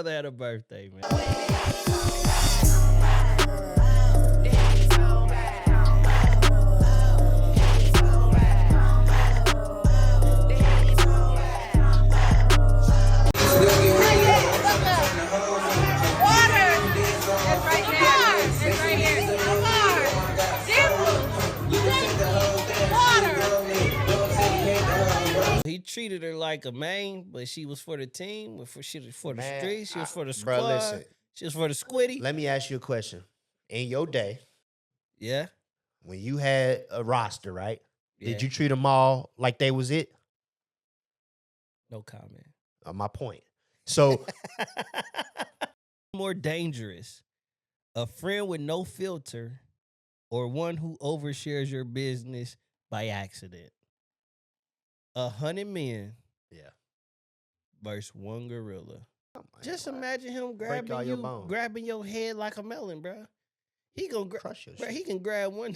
brother had a birthday, man. He treated her like a main, but she was for the team, she was for the streets, she was for the squad, bro, listen, she was for the squiddy. let me ask you a question. In your day, Yeah. when you had a roster, right? Yeah. Did you treat them all like they was it? No comment. My point. So more dangerous, a friend with no filter or one who overshares your business by accident? 100 men, yeah, versus one gorilla. Just what? imagine him Break all your bones. grabbing your head like a melon, bro. He gonna Crush your bro, shit. he can grab one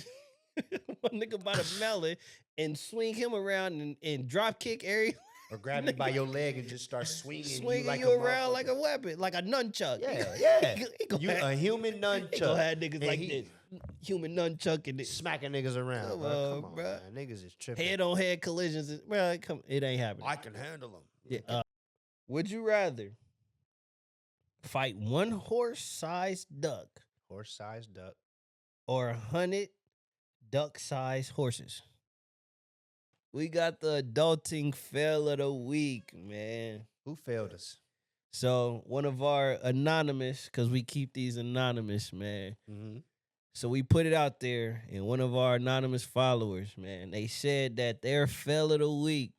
nigga by the melon and swing him around and drop kick area. Or grab you by your leg and just start swinging you, like you around like a weapon, like a nunchuck. Yeah. He You a human nunchuck. He gonna have niggas And like he this. Human nunchuck and this. smacking niggas around. Come Come on, on, bro. man. Niggas is tripping. Head-on-head collisions. Bro, it ain't happening. I can handle them. Yeah. Would you rather fight one horse-sized duck Horse-sized duck. or 100 duck-sized horses? We got the adulting fail of the week, man. Who failed us? So one of our anonymous, because we keep these anonymous, man. Mm-hmm. So we put it out there, and one of our anonymous followers, man, they said that their fail of the week,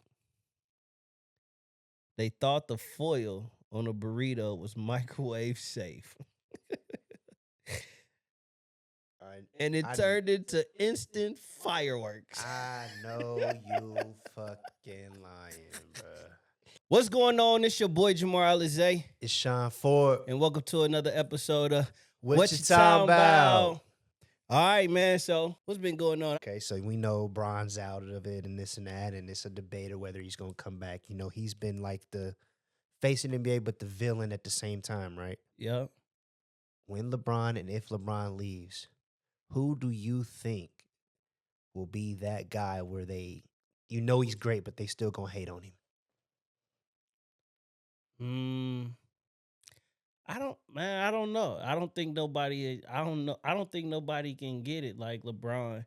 they thought the foil on a burrito was microwave safe. And it turned into instant fireworks. I know you fucking lying, bro. What's going on? It's your boy Jamar Alizé. It's Sean Ford. And welcome to another episode of What You Talking About? All right, man. So what's been going on? Okay, so we know Bron's out of it and this and that, and it's a debate of whether he's going to come back. You know, he's been like the face of the NBA, but the villain at the same time, right? Yeah. When LeBron and if LeBron leaves, who do you think will be that guy where they, you know he's great, but they still going to hate on him? I don't know. I don't think nobody can get it like LeBron.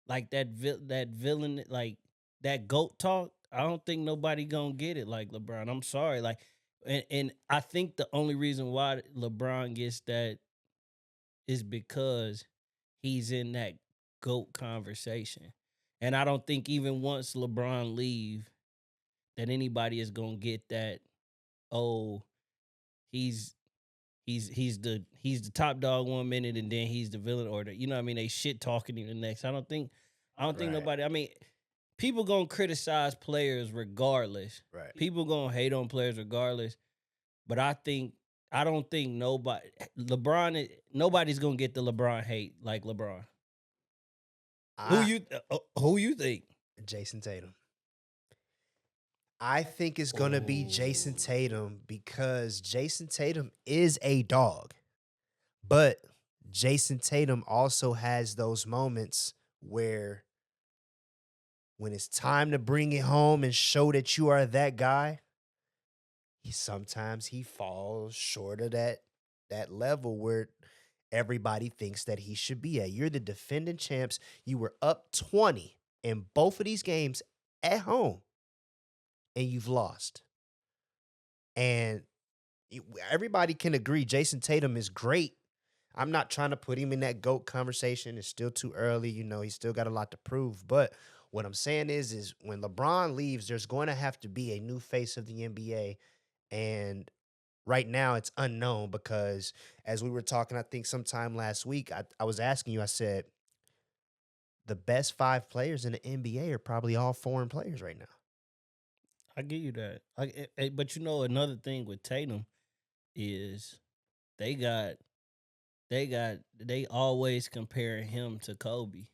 Like that villain, like that GOAT talk. I don't think nobody gonna get it like LeBron. I'm sorry. Like, and I think the only reason why LeBron gets that is because he's in that GOAT conversation. And I don't think even once LeBron leave that anybody is gonna get that, oh, he's the top dog 1 minute and then he's the villain, or the, you know what I mean, they shit talking him the next. I don't think nobody, I mean, people gonna criticize players regardless. Right. People gonna hate on players regardless. But I don't think nobody's gonna get the LeBron hate like LeBron. Who you think? Jason Tatum. I think it's going to be Jason Tatum because Jason Tatum is a dog. But Jason Tatum also has those moments where when it's time to bring it home and show that you are that guy, sometimes he falls short of that level where everybody thinks that he should be at. You're the defending champs. You were up 20 in both of these games at home, and you've lost. And everybody can agree Jason Tatum is great. I'm not trying to put him in that GOAT conversation. It's still too early. You know, he's still got a lot to prove. But what I'm saying is when LeBron leaves, there's going to have to be a new face of the NBA. And right now it's unknown because as we were talking, I think sometime last week, I was asking you, I said, the best 5 players in the NBA are probably all foreign players right now. I give you that. But you know, another thing with Tatum is they always compare him to Kobe.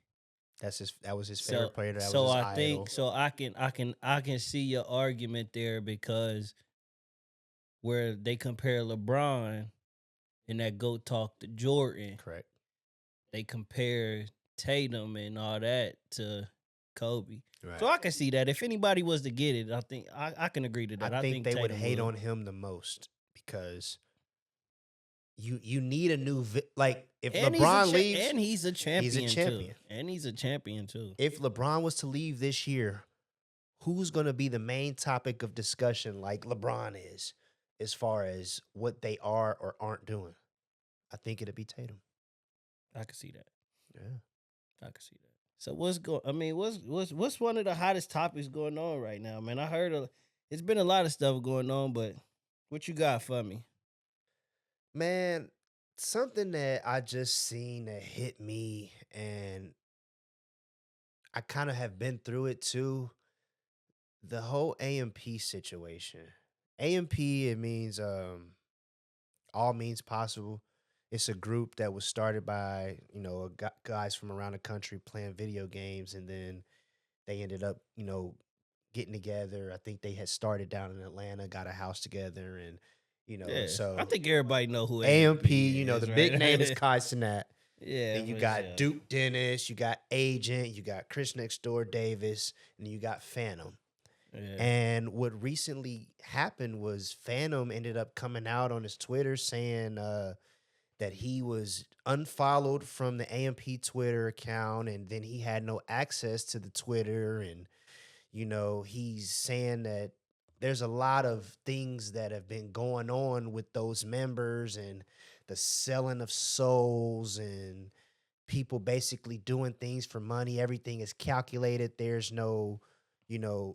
That was his favorite player. That so was his I idol. think I can see your argument there because where they compare LeBron in that GOAT talk to Jordan. Correct. They compare Tatum and all that to Kobe. Right. So I can see that. If anybody was to get it, I think I can agree to I that. I think think they would Tatum hate would. on him the most because you need a new like if LeBron leaves, and he's a champion he's a champion. too. And he's a champion too. If LeBron was to leave this year, who's going to be the main topic of discussion like LeBron is as far as what they are or aren't doing? I think it'd be Tatum. I can see that. Yeah. I can see that. So what's one of the hottest topics going on right now, man? I heard it's been a lot of stuff going on, but what you got for me? Man, something that I just seen that hit me, and I kind of have been through it too. The whole AMP situation. AMP, it means all means possible. It's a group that was started by, guys from around the country playing video games, and then they ended up, getting together. I think they had started down in Atlanta, got a house together, and Yeah, I so think everybody know who AMP, is, the big right? name is Kai Cenat. Yeah, Then you for got sure. Duke Dennis, you got Agent, you got Chris Next Door Davis, and you got Fanum. Yeah. And what recently happened was Fanum ended up coming out on his Twitter saying that he was unfollowed from the AMP Twitter account, and then he had no access to the Twitter. And, he's saying that there's a lot of things that have been going on with those members and the selling of souls and people basically doing things for money. Everything is calculated. There's no,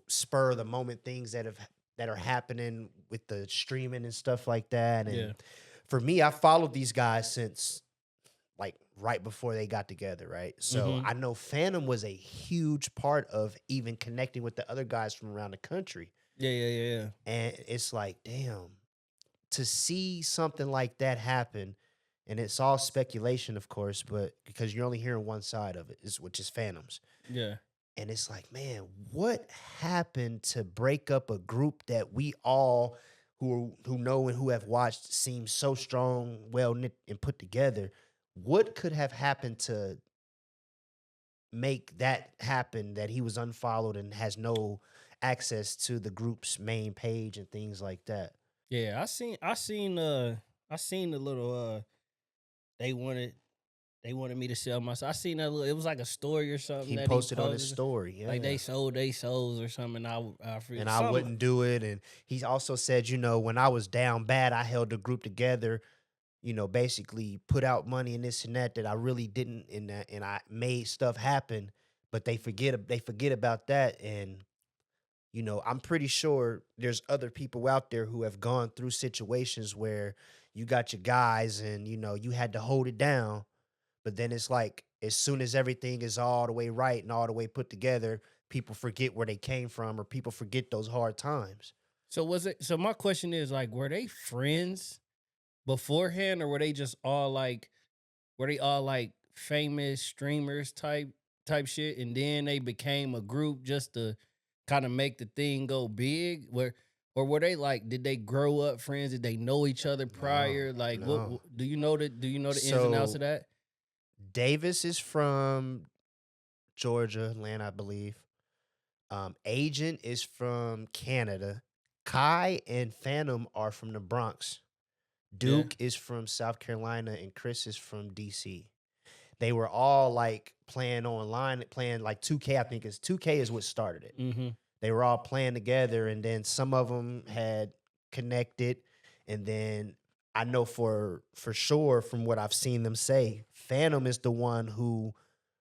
spur of the moment things that are happening with the streaming and stuff like that. And Yeah. for me, I followed these guys since like right before they got together, right? So Mhm. I know Fanum was a huge part of even connecting with the other guys from around the country. Yeah. And it's like, damn, to see something like that happen, and it's all speculation, of course, but because you're only hearing one side of it, which is Phantoms. Yeah. And it's like, man, what happened to break up a group that we all who know and who have watched seem so strong, well knit, and put together? What could have happened to make that happen that he was unfollowed and has no access to the group's main page and things like that? Yeah, I seen the little they wanted me to sell my. I seen that little, it was like a story or something He that he posted on his posted. story, yeah. Like they sold they souls or something. I forget And I something. wouldn't do it. And he also said, when I was down bad, I held the group together, basically put out money and this and that I really didn't, and I made stuff happen, but they forget about that. And I'm pretty sure there's other people out there who have gone through situations where you got your guys and you had to hold it down, but then it's like as soon as everything is all the way right and all the way put together, people forget where they came from or people forget those hard times. So was it? So my question is like, were they friends beforehand, or were they just all like, were they all like famous streamers type shit, and then they became a group just to kind of make the thing go big? Or were they like, did they grow up friends? Did they know each other prior? Like, No. do you know the ins and outs So of that? Davis is from Georgia, Atlanta, I believe. Agent is from Canada. Kai and Phantom are from the Bronx. Yeah, Duke is from South Carolina, and Chris is from DC. They were all like playing online, playing like 2K. I think 2K is what started it. mm-hmm. They were all playing together, and then some of them had connected, and then I know for sure from what I've seen them say, Phantom is the one who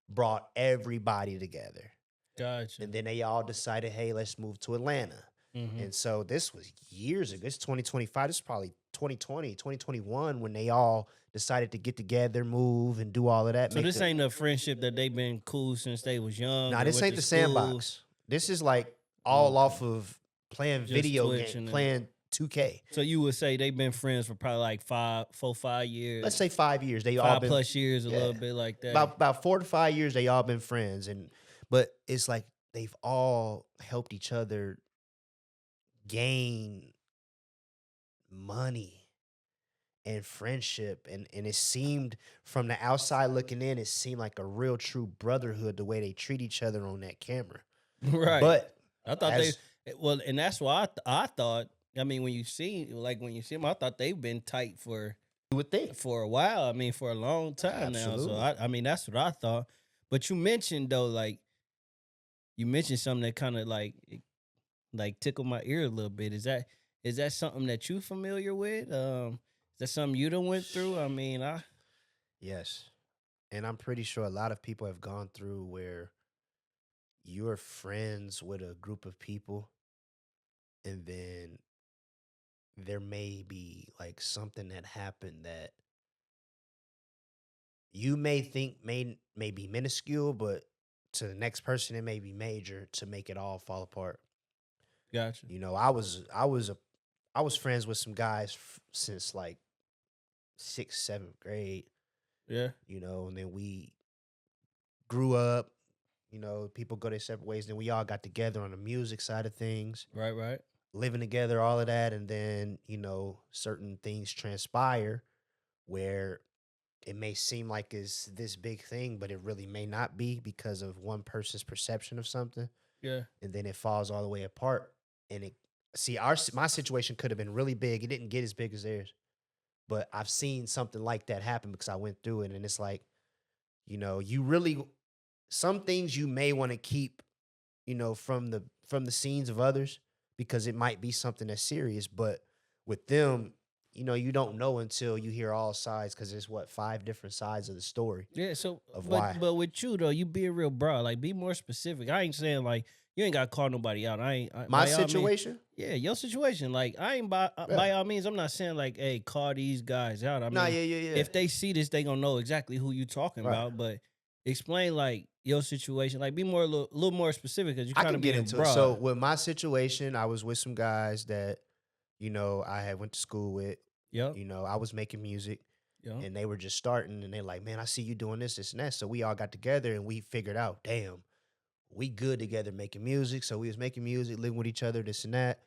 brought everybody together. Gotcha. And then they all decided, hey, let's move to Atlanta. Mm-hmm. And so this was years ago. It's 2025. This is probably 2020, 2021 when they all decided to get together, move, and do all of that. So this ain't a friendship that they've been cool since they was young. Nah, or this went ain't to the school? sandbox. This is like all Okay. off of playing Just video Twitch games, and then- playing 2K. So you would say they've been friends for probably like 5 years. Let's say 5 years. They all 5 been plus years, a yeah. little bit like that. about 4 to 5 years. They all been friends, but it's like they've all helped each other gain money and friendship. And it seemed from the outside looking in, it seemed like a real true brotherhood the way they treat each other on that camera. Right. But I thought they as well, and that's why I thought. I mean, when you see them, I thought they've been tight you would think. for a while. I mean, for a long time now. So Absolutely. I mean, that's what I thought. But you mentioned though, like you mentioned something that kind of like tickled my ear a little bit. Is that something that you familiar with? Is that something you done went through? I mean, I Yes. And I'm pretty sure a lot of people have gone through where you're friends with a group of people and then there may be like something that happened that you may think may be minuscule, but to the next person it may be major to make it all fall apart. got you. You know, I was friends with some guys since like sixth, seventh grade, Yeah. and then we grew up, people go their separate ways. Then we all got together on the music side of things, Right. Right. living together, all of that. And then, certain things transpire where it may seem like it's this big thing, but it really may not be because of one person's perception of something. Yeah. And then it falls all the way apart. And my situation could have been really big. It didn't get as big as theirs, but I've seen something like that happen because I went through it. And it's like, you really, some things you may want to keep, from the scenes of others because it might be something that's serious. But with them, you don't know until you hear all sides because there's what, five different sides of the story Yeah. So, of but why. but with you though, you being real broad. Like, be more specific. I ain't saying like you ain't got to call nobody out. My By all means. situation, Yeah, your situation. Like, I ain't yeah. by all means. I'm not saying like, hey, call these guys out. I Nah, mean, yeah, yeah, yeah. if they see this, they gonna know exactly who you talking Right. about. But explain like your situation. Like, be more little more specific because you I kind can of get being into it. So broad. with my situation, I was with some guys that, I had went to school with. Yep. I was making music Yep. and they were just starting and they like, man, I see you doing this, and that. So we all got together and we figured out, damn, we good together making music. So we was making music, living with each other, this and that.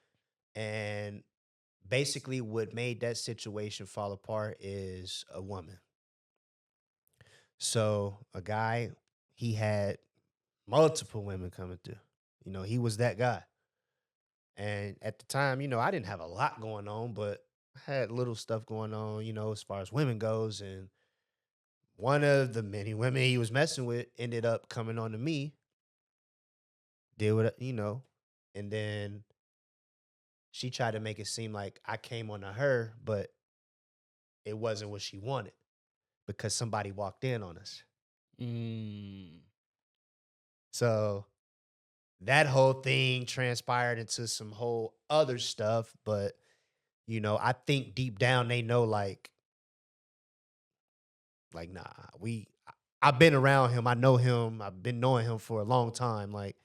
And basically what made that situation fall apart is a woman. So a guy, he had multiple women coming through. He was that guy. And at the time, I didn't have a lot going on, but I had little stuff going on, as far as women goes. And one of the many women he was messing with ended up coming on to me, did what, and then she tried to make it seem like I came on to her, but it wasn't what she wanted because somebody walked in on us. Mm, So that whole thing transpired into some whole other stuff. But, I think deep down they know nah, I've been around him. I know him. I've been knowing him for a long time. Like,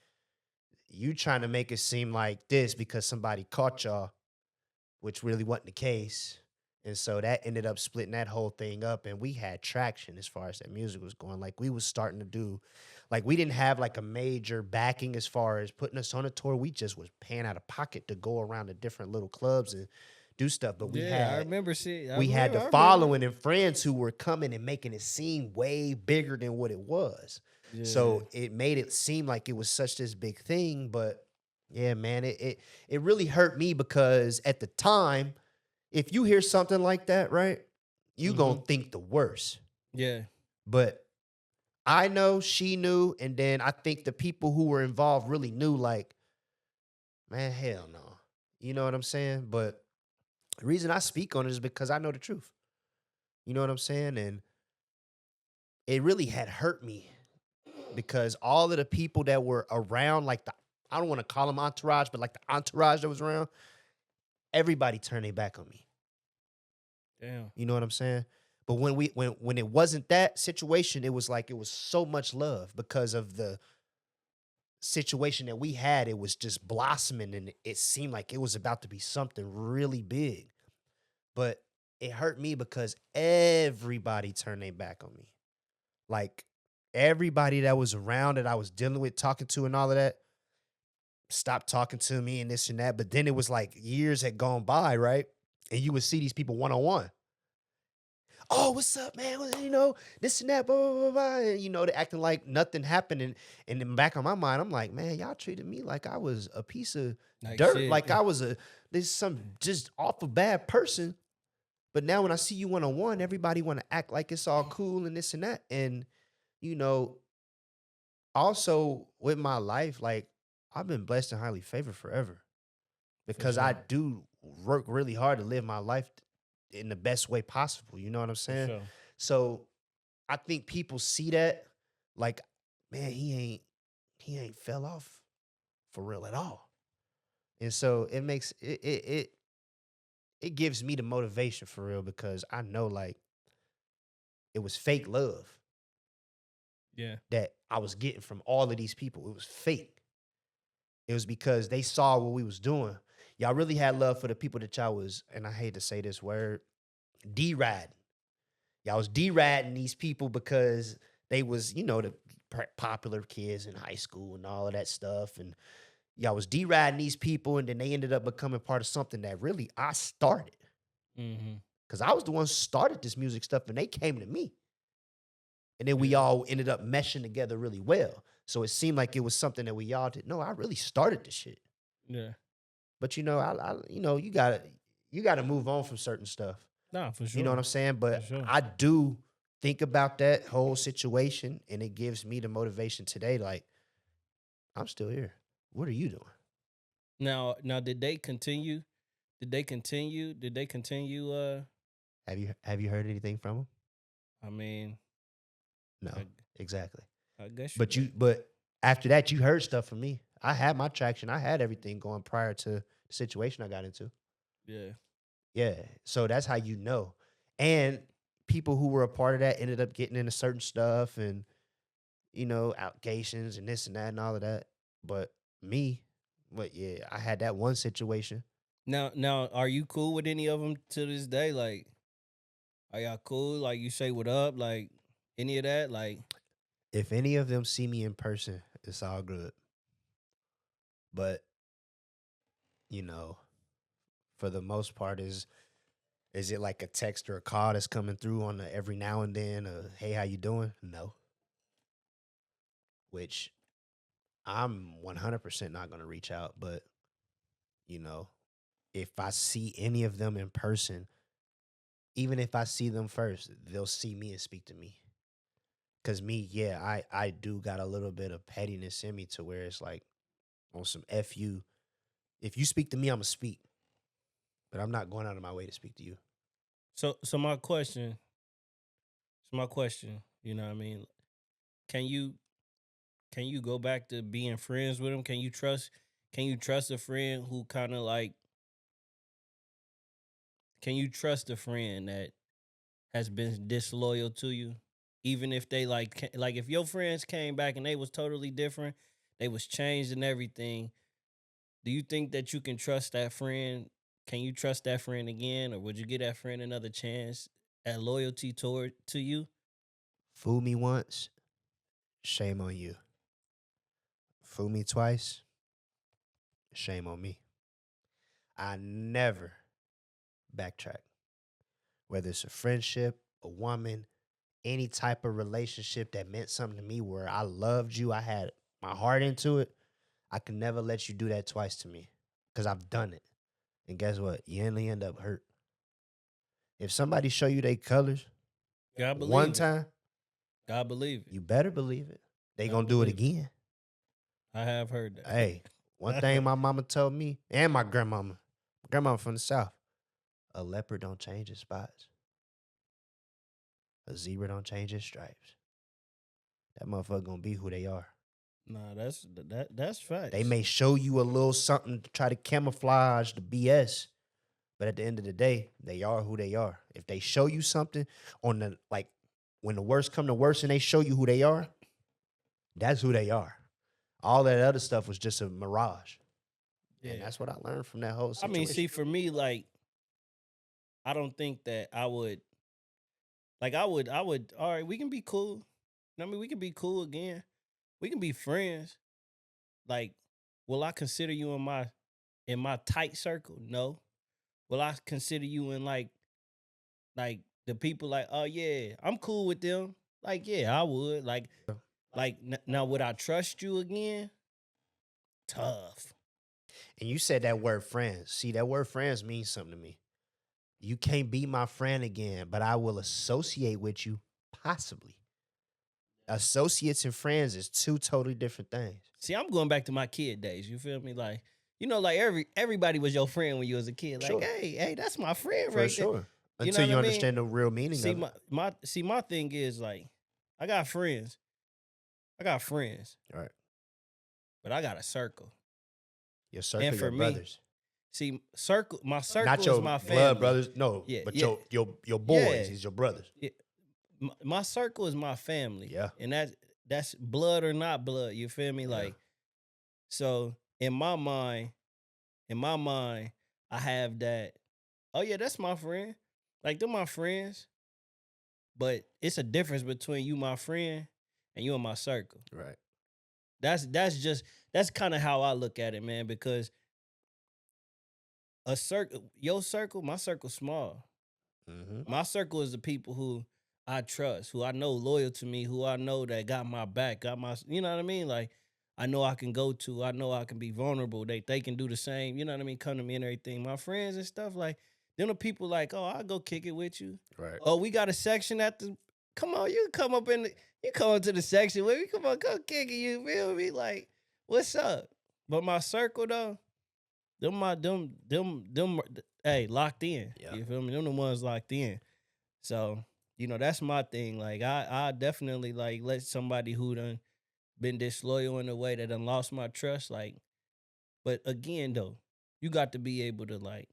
you trying to make it seem like this because somebody caught y'all, which really wasn't the case. And so that ended up splitting that whole thing up. And we had traction as far as that music was going. Like, we was starting to do, like, we didn't have like a major backing as far as putting us on a tour. We just was paying out of pocket to go around to different little clubs and do stuff. But we yeah, I had remember. See, we had the I remember. following and friends who were coming and making it seem way bigger than what it was. Yeah. So it made it seem like it was such this big thing. But yeah, man, it really hurt me because at the time, if you hear something like that, right, you Mm-hmm. gonna think the worst. Yeah. But I know she knew, and then I think the people who were involved really knew, like, man, hell no. You know what I'm saying? But the reason I speak on it is because I know the truth. You know what I'm saying? And it really had hurt me because all of the people that were around, like I don't want to call them entourage, but like the entourage that was around, everybody turned their back on me. Damn. You know what I'm saying? But when it wasn't that situation, it was like it was so much love because of the situation that we had. It was just blossoming and it seemed like it was about to be something really big. But it hurt me because everybody turned their back on me. Like, everybody that was around that I was dealing with, talking to, and all of that, stopped talking to me and this and that. But then it was like years had gone by, right? And you would see these people one on one. Oh, what's up, man? This and that, blah, blah, blah, blah. And, they're acting like nothing happened. And in the back of my mind, I'm like, man, y'all treated me like I was a piece of Like dirt, shit. like I was this some just awful bad person. But now when I see you one on one, everybody want to act like it's all cool and this and that. And, you know, also with my life, like I've been blessed and highly favored forever For because I sure. do work really hard to live my life in the best way possible. You know what I'm For saying? sure. So I think people see that like, man, he ain't fell off for real at all. And so it makes it gives me the motivation for real because I know like it was fake love Yeah. that I was getting from all of these people. It was fake. It was because they saw what we was doing. Y'all really had love for the people that y'all was, and I hate to say this word, D-riding. Y'all was D-riding these people because they was, the popular kids in high school and all of that stuff. And y'all was D-riding these people, and then they ended up becoming part of something that really I started. Mm-hmm. Because I was the one who started this music stuff, and they came to me. And then we Yeah. all ended up meshing together really well. So it seemed like it was something that we all did. No, I really started this shit. Yeah. But you gotta move on from certain stuff. Nah, for You know what sure. I'm saying? For But sure. I do think about that whole situation, and it gives me the motivation today. Like, I'm still here. What are you doing? Now did they continue? Did they continue? Did they continue Have you heard anything from him? I mean, No, I, exactly. I guess you But got but after that, you heard stuff from me. I had my traction. I had everything going prior to the situation I got into. yeah. Yeah. So that's how you know. And people who were a part of that ended up getting into certain stuff and, allegations and this and that and all of that. But me, but yeah, I had that one situation. Now are you cool with any of them to this day? Like are y'all cool? Like you say what up? Like any of that? Like If any of them see me in person, it's all good. But, you know, for the most part, is it like a text or a call that's coming through on the every now and then? Hey, how you doing? No. Which I'm 100% not going to reach out. But, you know, if I see any of them in person, even if I see them first, they'll see me and speak to me. Cause me, yeah, I do got a little bit of pettiness in me to where it's like on some F you. If you speak to me, I'ma speak. But I'm not going out of my way to speak to you. so my question, you know what I mean? Can you can you go back to being friends with them? Can you trust a friend who kind of like can you trust a friend that has been disloyal to you? Even if they like if your friends came back and they was totally different, they was changed and everything, do you think that you can trust that friend? Can you trust that friend again, or would you give that friend another chance at loyalty toward to you? Fool me once, shame on you. Fool me twice, shame on me. I never backtrack. Whether it's a friendship, a woman, any type of relationship that meant something to me where I loved you, I had my heart into it, I can never let you do that twice to me. Cause I've done it. And guess what? You only end up hurt. If somebody show you their colors God one believe it. time, God believe it. you better believe it. They God gonna do it believe it. again. I have heard that. Hey, one thing my mama told me and my grandmama from the South, a leopard don't change his spots. A zebra don't change his stripes. That motherfucker gonna be who they are. Nah, that's They facts. may show you a little something to try to camouflage the BS, but at the end of the day, they are who they are. If they show you something on the like when the worst come to worst and they show you who they are, that's who they are. All that other stuff was just a mirage. And Yeah. that's what I learned from that whole I mean, see, situation. for me, like, I don't think that I would I would all right, we can be cool. I mean, we can be cool again. We can be friends. Like, will I consider you in my tight circle? No. will I consider you in like the people like, oh yeah, I'm cool with them. Like, yeah, I would. Now would I trust you again? Tough. And you said that word friends. See, that word friends means something to me. You can't be my friend again, but I will associate with you possibly. Associates and friends is two totally different things. See, I'm going back to my kid days. You feel me? Like, like everybody was your friend when you was a kid. Like, Sure. hey, that's my friend For right there. sure. You know Until what I you mean? understand the real meaning See, of it. my thing is like, I got friends. I got friends, All right. but I got a circle. Your And circle, for your me, brothers. see, my Not circle is your my blood family. brothers. No, Yeah, but yeah, your yeah. boys is your brothers. yeah. My circle is my family. Yeah. And that's blood or not blood. You feel me? Yeah. Like, so in my mind, I have that, oh yeah, that's my friend. Like, they're my friends. But it's a difference between you, my friend, and you in my circle. Right. That's kind of how I look at it, man, because your circle, my circle small. Mm-hmm. My circle is the people who I trust, who I know loyal to me, who I know that got my back, got my, you know what I mean? Like, I know I can go to, I know I can be vulnerable. They can do the same, you know what I mean? Come to me and everything. My friends and stuff, like, them the people like, oh, I'll go kick it with you. Right. Oh, we got a section at the, come on, you come up you come up to the section with me, come on, come kick it, you feel me? Like, what's up? But my circle though, them, hey, locked in. Yeah. You feel me? Them the ones locked in. So, that's my thing. Like, I definitely like let somebody who done been disloyal in a way that done lost my trust. Like, but again though, you got to be able to like,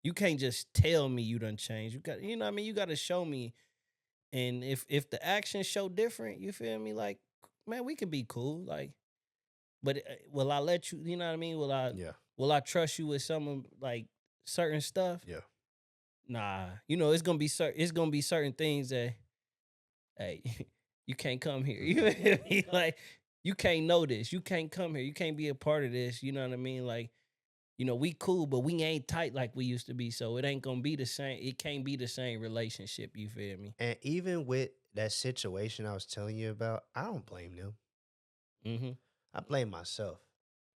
you can't just tell me you done changed. You got, you know what I mean? You got to show me. And if the actions show different, you feel me? Like, man, we can be cool. Like, but will I let you? You know what I mean? Yeah. Will I trust you with some of like certain stuff? Yeah. Nah, it's gonna be certain things that, hey, you can't come here. You feel me? Like, you can't know this. You can't come here. You can't be a part of this. You know what I mean? Like, we cool, but we ain't tight like we used to be. So it ain't gonna be the same. It can't be the same relationship. You feel me? And even with that situation I was telling you about, I don't blame them. Mm-hmm. I blame myself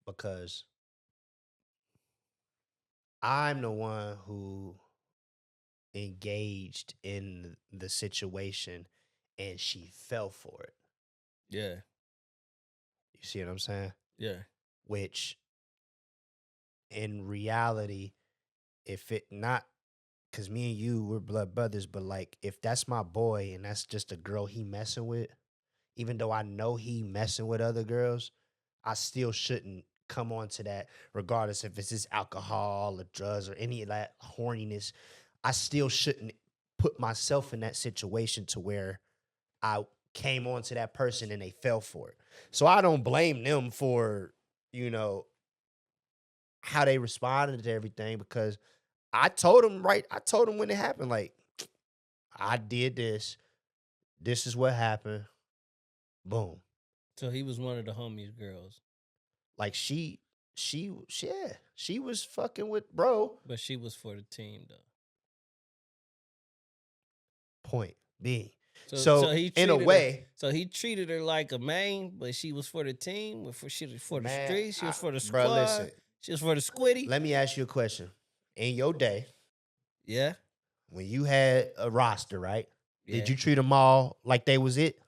because I'm the one who engaged in the situation and she fell for it. Yeah. You see what I'm saying? Yeah. Which in reality, if it not, because me and you, we're blood brothers, but like if that's my boy and that's just a girl he messing with, even though I know he messing with other girls, I still shouldn't come on to that, regardless if it's just alcohol or drugs or any of that horniness. I still shouldn't put myself in that situation to where I came on to that person and they fell for it. So I don't blame them for, you know, how they responded to everything because I told them right. I told them when it happened, like, I did this. This is what happened. Boom. So he was one of the homies' girls, Like yeah, she was fucking with bro. but she was for the team though. Point being. So So he in a treated her. way, So he treated her like a main, but she was for the team. She was for the man, streets. She was for the bro, squad. listen. She was for the squiddy. Let me ask you a question. In your day, Yeah. when you had a roster, right? Yeah. Did you treat them all like they was it?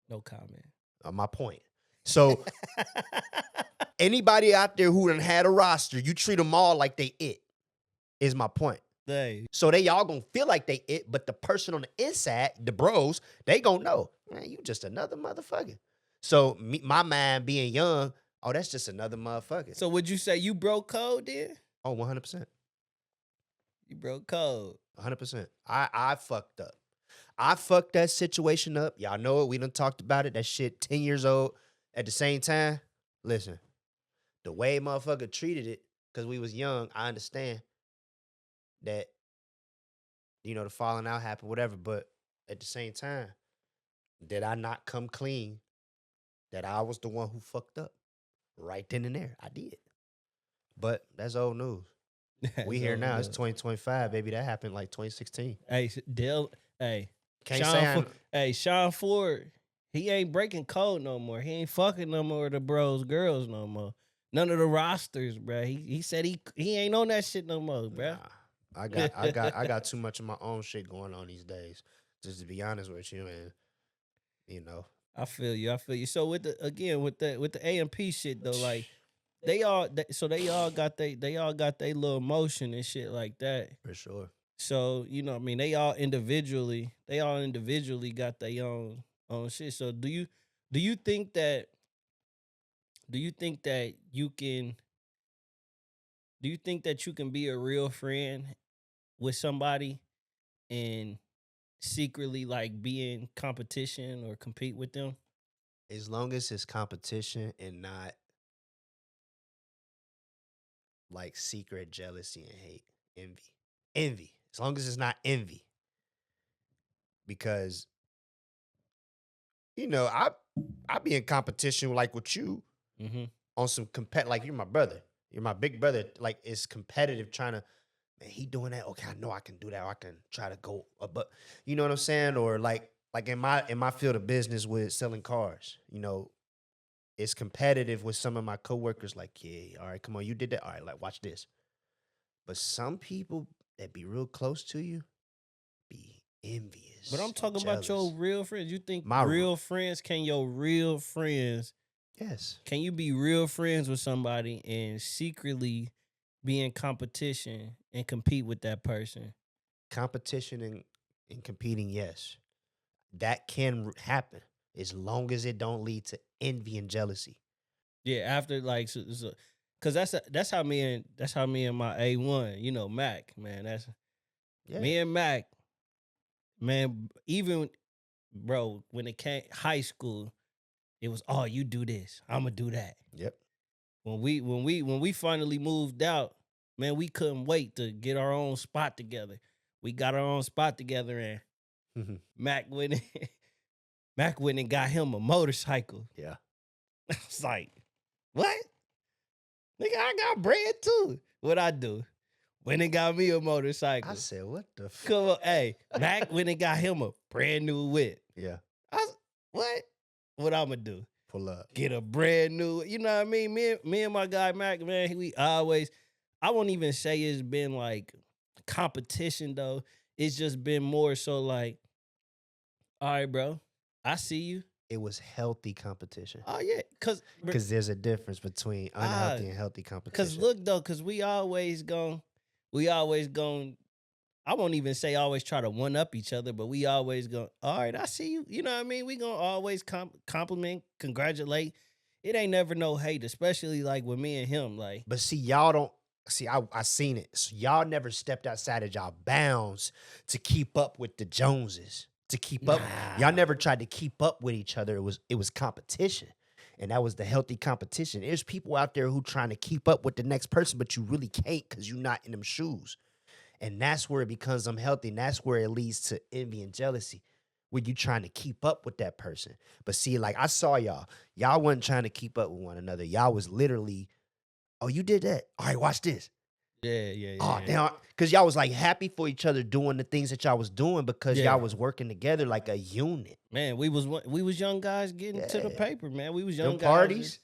No comment. My point. So anybody out there who done had a roster, you treat them all like they it. Is my point. Hey. So they all gonna feel like they it, but the person on the inside, the bros, they gonna know, man, you just another motherfucker. So my mind being young, oh, that's just another motherfucker. So would you say you broke code then? Oh, 100%. You broke code. 100%. I fucked up. I fucked that situation up. Y'all know it. We done talked about it. That shit 10 years old. At the same time, listen, the way motherfucker treated it, because we was young, I understand that, the falling out happened, whatever. But at the same time, did I not come clean that I was the one who fucked up? Right then and there, I did. But that's old news. We here So now. It's look, 2025, baby. That happened like 2016. hey, Dale, hey, Can't say I. Sean Ford, he ain't breaking code no more. He ain't fucking no more of the bros, girls no more. None of the rosters, bruh. He said he ain't on that shit no more, bruh. Nah, I got too much of my own shit going on these days. Just to be honest with you, and you know, I feel you. I feel you. So with the AMP shit though, like they all got they little motion and shit like that. for sure. So you know, what I mean, they all individually got their own shit. So do you think that do you think that you can do you think that you can be a real friend with somebody and secretly like be in competition or compete with them? As long as it's competition and not like secret jealousy and hate, envy. As long as it's not envy, because I be in competition like with you Mm-hmm. on some like you're my brother. You're my big brother. Like it's competitive trying to, man, he doing that. Okay, I know I can do that. Or I can try to go but you know what I'm saying? Or like in my field of business with selling cars, it's competitive with some of my coworkers, like, yeah, all right, come on, you did that. All right, like watch this. But some people that be real close to you be But I'm envious and talking about your jealous. real friends. You think My real friends yes. can you be real friends with somebody and secretly be in competition and compete with that person? Competition and competing, yes. That can happen as long as it don't lead to envy and jealousy. Yeah, after like cause that's how me and my A1, you know, Mac, man. That's Yeah. me and Mac, man, even bro, when it came high school, it was oh, you do this, I'ma do that. Yep. When we finally moved out, man, we couldn't wait to get our own spot together. We got our own spot together and Mac went in, Mac went and got him a motorcycle. Yeah. I was like, what? Nigga, I got bread too. What I do? Went and got me a I motorcycle. said, what the fuck? Come on, hey, Mac went and got him a brand new whip. Yeah. I was, what? What I'ma do? Pull up. Get a brand new, you know what I mean? Me and my guy Mac, man, we always, I won't even say it's been like competition though. It's just been more so like, all right, bro, I see you. It was healthy competition. Oh yeah, Because there's a difference between ah, unhealthy and healthy cause competition. look though, cause we always gon' I won't even say always try to one up each other, but we always go, all right, I see you. You know what I mean? We gonna always compliment, congratulate. It ain't never no hate, especially like with me and him. Like, But see, y'all don't see. I seen it. So y'all never stepped outside of y'all bounds to keep up with the Joneses. To keep up, y'all nah, never tried to keep up with each other. It was competition, and that was the healthy competition. There's people out there who trying to keep up with the next person, but you really can't because you're not in them shoes, and that's where it becomes unhealthy, and that's where it leads to envy and jealousy. When you trying to keep up with that person, but see, like I saw y'all wasn't trying to keep up with one another. Y'all was literally, oh, you did that. All right, watch this. Oh, yeah. damn. Because y'all was like happy for each other doing the things that y'all was doing because Yeah. y'all was working together like a unit. Man, we was young guys getting to the Yeah. paper, man. We was Them young guys. parties.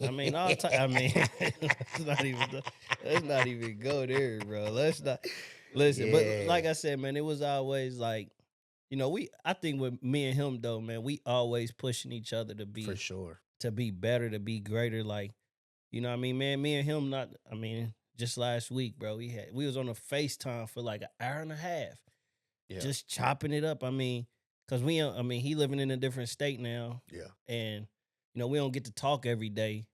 I mean, all time. I mean, let's not even go there, bro. Let's not listen. But Yeah, like I said, man, it was always like, you know, I think with me and him though, man, we always pushing each other for sure. to be better, to be greater. Like, you know what I mean, man, me and him not I mean, just last week, bro, we was on a FaceTime for like an hour and a half, Yeah. just chopping it up. I mean, cause I mean, he living in a different state now. Yeah. And, you know, we don't get to talk every day.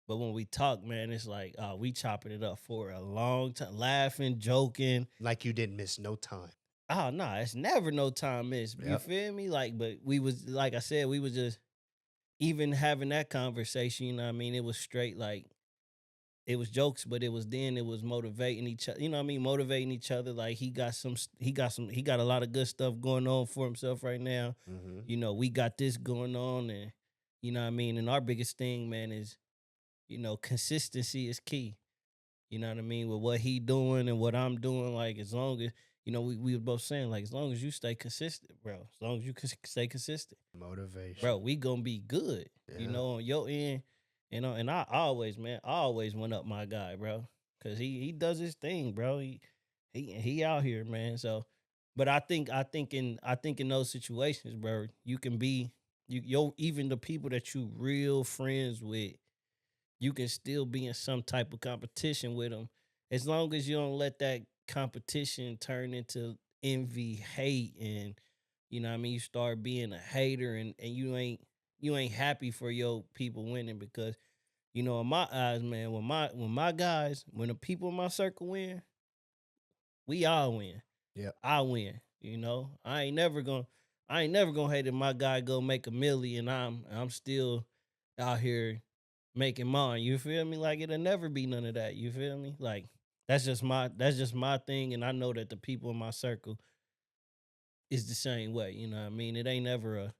But when we talk, man, it's like, we chopping it up for a long time, laughing, joking. Like you didn't miss no time. Oh no, it's never no time missed. You Yep. feel me? Like, but we was like I said, we was just even having that conversation, you know what I mean? It was straight like it was jokes, but it was motivating each other. You know what I mean? Motivating each other. Like he got a lot of good stuff going on for himself right now. Mm-hmm. You know, we got this going on, and you know what I mean? And our biggest thing, man, is, you know, consistency is key. You know what I mean? With what he doing and what I'm doing, like as long as we were both saying like as long as you stay consistent, bro. As long as you stay consistent, bro, Motivation. we gonna be good. Yeah. On your end, and I always, man, I always went up my guy, bro, because he does his thing, bro. He out here, man. So, but I think in those situations, bro, you can be even the people that you real friends with, you can still be in some type of competition with them, as long as you don't let that competition turn into envy, hate, and what I mean, you start being a hater, and you ain't happy for your people winning, because in my eyes, man, when my guys, when the people in my circle win, we all win. Yep. I win. I ain't never gonna hate if my guy go make a million. I'm still out here making mine. You feel me? Like it'll never be none of that. You feel me? Like that's just my thing, and I know that the people in my circle is the same way. You know what I mean? It ain't ever a.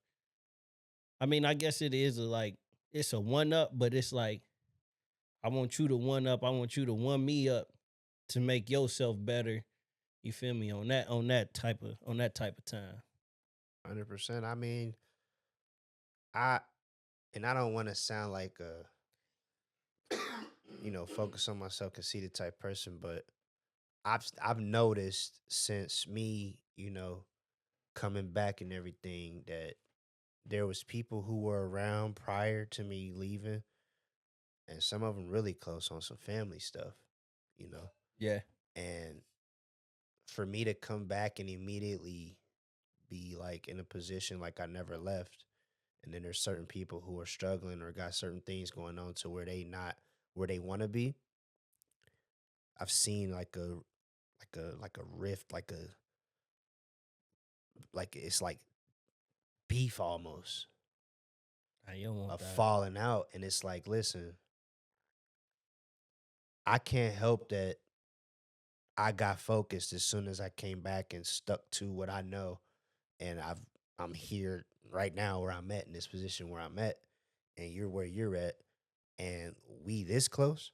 I mean, I guess it is it's a one up, but it's like I want you to one up. I want you to one me up to make yourself better. You feel me on that type of time. 100%. I mean, I and I don't want to sound like a focus on myself conceited type person, but I've noticed since me, coming back and everything that there was people who were around prior to me leaving, and some of them really close on some family stuff, you know. Yeah. And for me to come back and immediately be like in a position like I never left, and then there's certain people who are struggling or got certain things going on to where they not where they want to be. I've seen like a rift, like it's like beef almost, You don't want of that. falling out, and it's like, listen, I can't help that I got focused as soon as I came back and stuck to what I know, and I'm here right now where I'm at in this position where I'm at, and you're where you're at, and we this close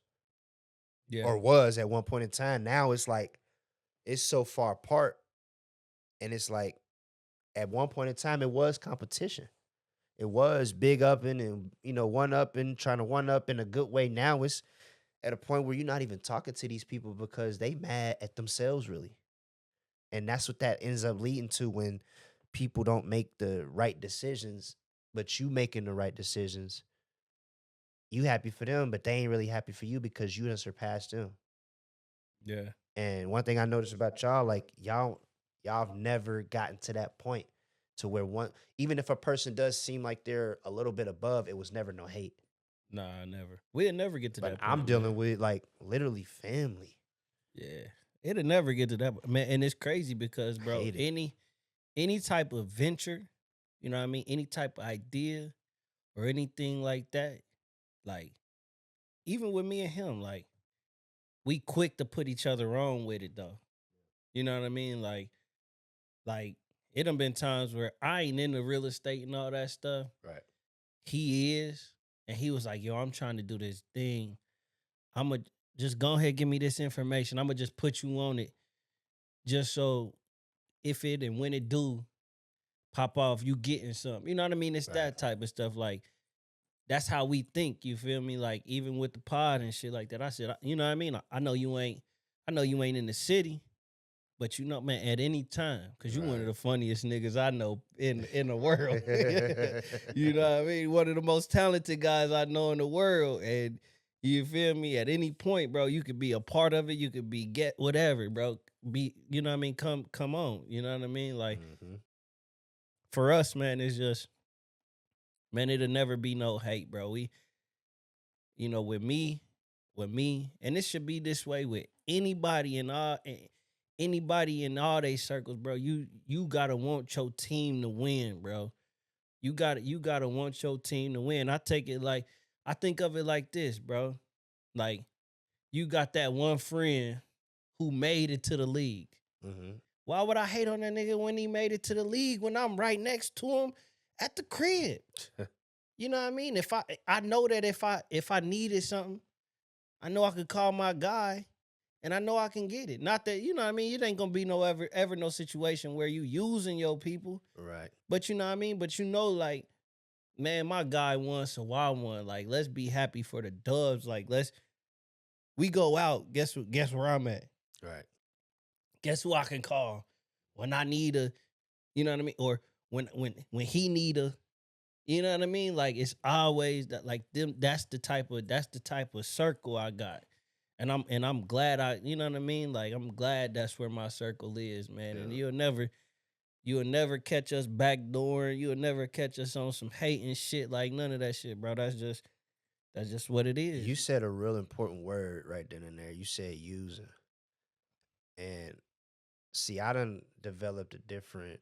Yeah. or was at one point in time. Now it's like it's so far apart, and it's like at one point in time it was competition. It was big upping and one up and trying to one up in a good way. Now it's at a point where you're not even talking to these people because they mad at themselves really. And that's what that ends up leading to when people don't make the right decisions, but you making the right decisions. You happy for them, but they ain't really happy for you because you done surpassed them. Yeah. And one thing I noticed about y'all, like y'all have never gotten to that point to where one even if a person does seem like they're a little bit above, it was never no hate. Nah, never. We'll never get to But that I'm point, man. dealing with like literally family. Yeah. It'll never get to man. And it's crazy because, I bro, hate it. any type of venture, you know what I mean? Any type of idea or anything like that, like, even with me and him, like, we quick to put each other on with it though. You know what I mean? Like it done been times where I ain't into real estate and all that stuff. Right. He is. And he was like, yo, I'm trying to do this thing. I'ma just go ahead, give me this information. I'ma just put you on it. Just so if it and when it do pop off, you getting something. You know what I mean? It's Right. that type of stuff. Like that's how we think. You feel me? Like even with the pod and shit like that. I said, you know what I mean? I know you ain't in the city, but man, at any time, because you one of Right. the funniest niggas I know in the world. You know what I mean? One of the most talented guys I know in the world. And you feel me? At any point, bro, you could be a part of it. You could be get whatever, bro. You know what I mean? Come on. You know what I mean? Like hmm for us, man, it's just, man, it'll never be no hate, bro. With me, and it should be this way with anybody in all they circles, bro. You gotta want your team to win, bro. You gotta want your team to win. I think of it like this, bro. Like you got that one friend who made it to the league. hmm Why would I hate on that nigga when he made it to the league when I'm right next to him at the crib? You know what I mean? If I know that if I needed something, I know I could call my guy and I know I can get it. Not that, you know what I mean? It ain't gonna be no ever no situation where you using your people. Right. But you know what I mean? But you know, like, man, my guy won, so I won. Like, let's be happy for the Dubs. Like, we go out. Guess where I'm at? Right. Guess who I can call when I need a, you know what I mean? Or when he need a, you know what I mean? Like, it's always that, like, them. That's the type of circle I got. And I'm glad you know what I mean? Like, I'm glad that's where my circle is, man. And Yeah. you'll never catch us backdooring. You'll never catch us on some hating shit. Like, none of that shit, bro. That's just what it You is. said a real important word right then and there. You said using. And see, I done developed a different,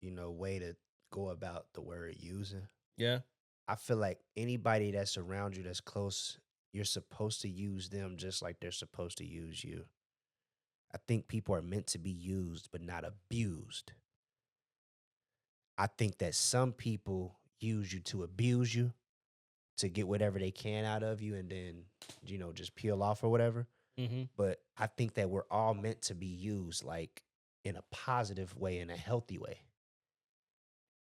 way to go about the word using. Yeah. I feel like anybody that's around you that's close, you're supposed to use them just like they're supposed to use you. I think people are meant to be used, but not abused. I think that some people use you to abuse you, to get whatever they can out of you and then, just peel off or whatever. Mm-hmm. But I think that we're all meant to be used like in a positive way, in a healthy way.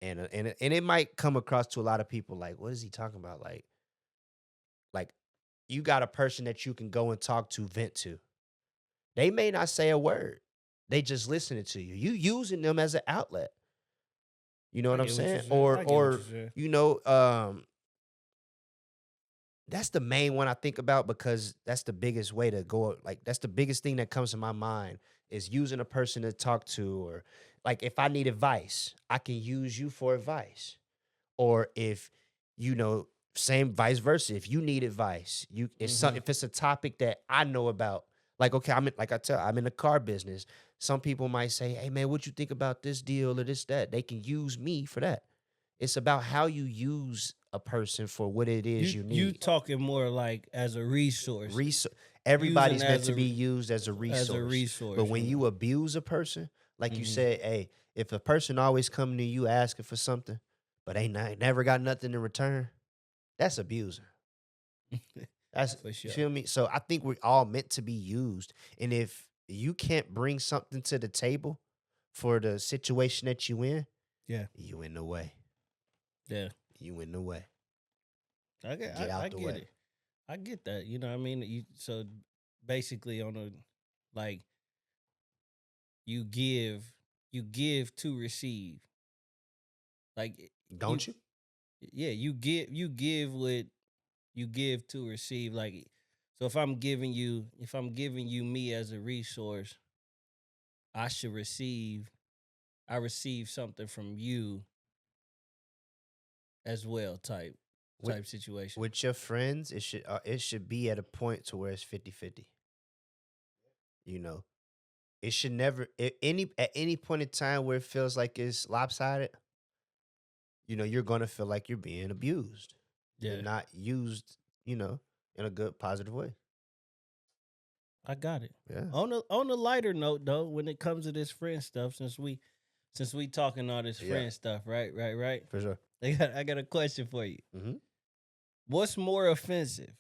And it might come across to a lot of people like, what is he talking about? Like you got a person that you can go and talk to, vent to. They may not say a word. They just listening to you. You using them as an outlet. You know I what I'm get what you're saying? saying. Or I get what or you're saying. that's the main one I think about because that's the biggest way to go. Like that's the biggest thing that comes to my mind is using a person to talk to, or like if I need advice, I can use you for advice. Or if you know, same vice versa. If you need advice, Mm-hmm. if it's a topic that I know about, like okay, I'm in the car business. Some people might say, "Hey man, what you think about this deal or this that?" They can use me for that. It's about how you use a person for what it is you You need. talking more like as a resource, Resou using Everybody's meant to be used as a but resource, when you abuse a person, like you Mm-hmm. said, hey, if a person always coming to you asking for something, but never got nothing in return, that's abusing. That's For You sure. feel me? So I think we're all meant to be used. And if you can't bring something to the table for the situation that you in, Yeah. you in the way. Yeah. You in the way. I get Get I out the get way. it. I get that. You know what I mean? So basically on a, like, you give to receive. Like, you Don't you? yeah, you give what you give to receive. Like, so if I'm giving you me as a resource, I should receive I receive something from you as well, With situation. with your friends, it should be at a point to where it's 50-50. You know, it should never at any point in time where it feels like it's lopsided, you're gonna feel like you're being abused Yeah. and not used, in a good positive way. I got it. Yeah, On a lighter note though, when it comes to this friend stuff, since we talking all this yeah, friend stuff, right? for sure. I got a question for you. Hmm. What's more offensive?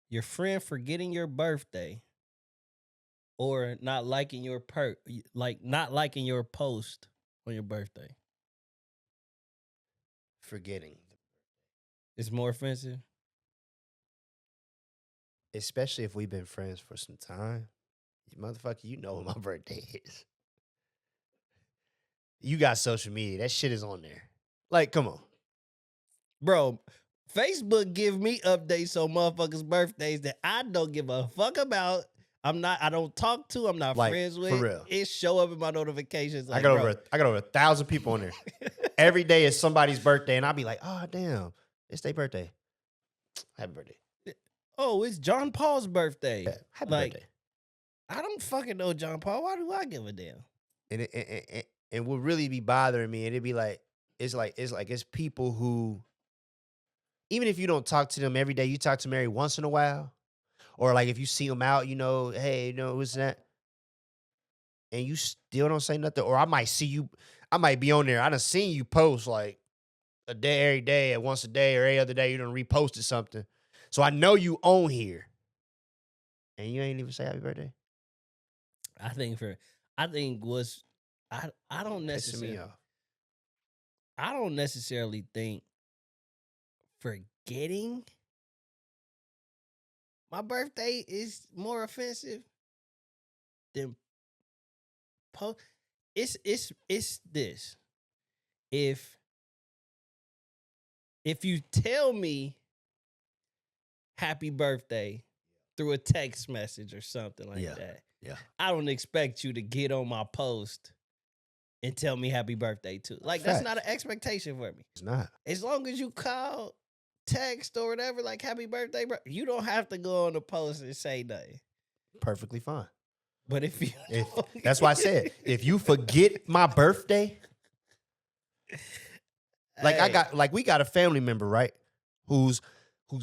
Your friend forgetting your birthday or not liking your post on your birthday? Forgetting, It's more offensive? especially if we've been friends for some time. Motherfucker, you know what my birthday is. You got social media. That shit is on there. Like, come on. Bro, Facebook give me updates on motherfuckers' birthdays that I don't give a fuck about. I don't talk to, I'm not Like, friends for with. real. It show up in my notifications I like, got bro. over I got over 1,000 people on there. Every day is somebody's birthday, and I'll be like, oh damn, it's their birthday. Happy birthday. Oh, it's John Paul's birthday. Yeah, happy Like, birthday. I don't fucking know John Paul. Why do I give a damn? And what really be bothering me, and it'd be like, it's people who, even if you don't talk to them every day, you talk to them every once in a while, or like if you see them out, hey, what's that? And you still don't say nothing, or I might be on there. I done seen you post like a day every day, or once a day, or every other day, you done reposted something. So I know you on here. And you ain't even say happy birthday. I think what's I don't Pissing me necessarily off. think forgetting my birthday is more offensive than po- it's this. If you tell me happy birthday through a text message or something like Yeah. that, Yeah. I don't expect you to get on my post and tell me happy birthday too. Like, that's not an expectation for me. It's not. As long as you call, text, or whatever, like happy birthday, bro, you don't have to go on the post and say nothing. Perfectly fine. But if you That's why I said, if you forget my birthday, like we got a family member, right? Whose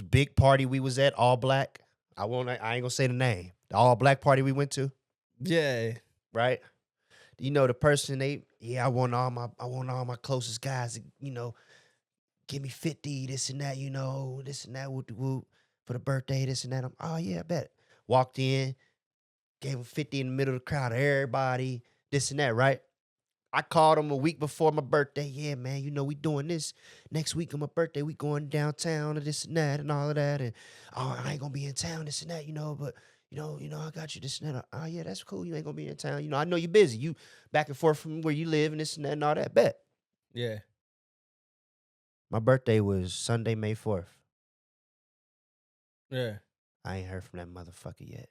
big party we was at, all black. I ain't gonna say the name. The all black party we went to, yeah, right? You know, the person I want all my closest guys to, give me 50, this and that, this and that, whoop, for the birthday, this and that. Oh yeah, I bet. Walked in, gave him 50 in the middle of the crowd, everybody, this and that, right? I called him a week before my birthday. Yeah, man, we doing this. Next week on my birthday, we going downtown and this and that and all of that. And I ain't gonna be in town, this and that, but I got you this and that. Oh, yeah, that's cool. You ain't gonna be in town. I know you're busy. You back and forth from where you live and this and that and all that. Bet. yeah. My birthday was Sunday, May 4th. Yeah. I ain't heard from that motherfucker yet.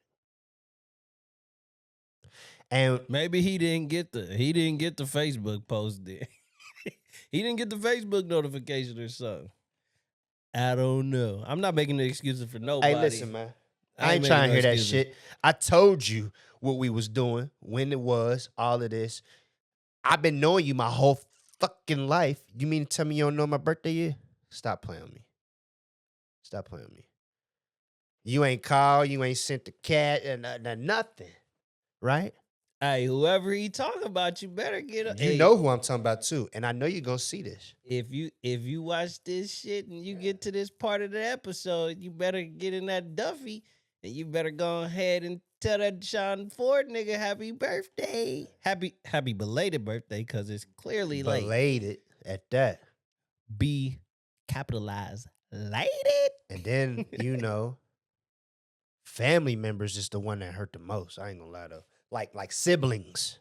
And maybe he didn't get the Facebook post then. He didn't get the Facebook notification or something. I don't know. I'm not making no excuses for nobody. hey, listen, man. I ain't trying to hear that shit. I told you what we was doing, when it was, all of this. I've been knowing you my whole fucking life. You mean to tell me you don't know my birthday yet? Stop playing with me. Stop playing with me. You ain't called, you ain't sent the cat, and nothing, right? Hey, whoever he talking about, you better get up. You know who I'm talking about too, and I know you're gonna see this. If you watch this shit and you get to this part of the episode, you better get in that Duffy and you better go ahead and tell that Sean Ford nigga happy birthday. Happy belated birthday, because it's clearly belated at that. B capitalized lated. And then, family members is the one that hurt the most. I ain't gonna lie though. Like siblings.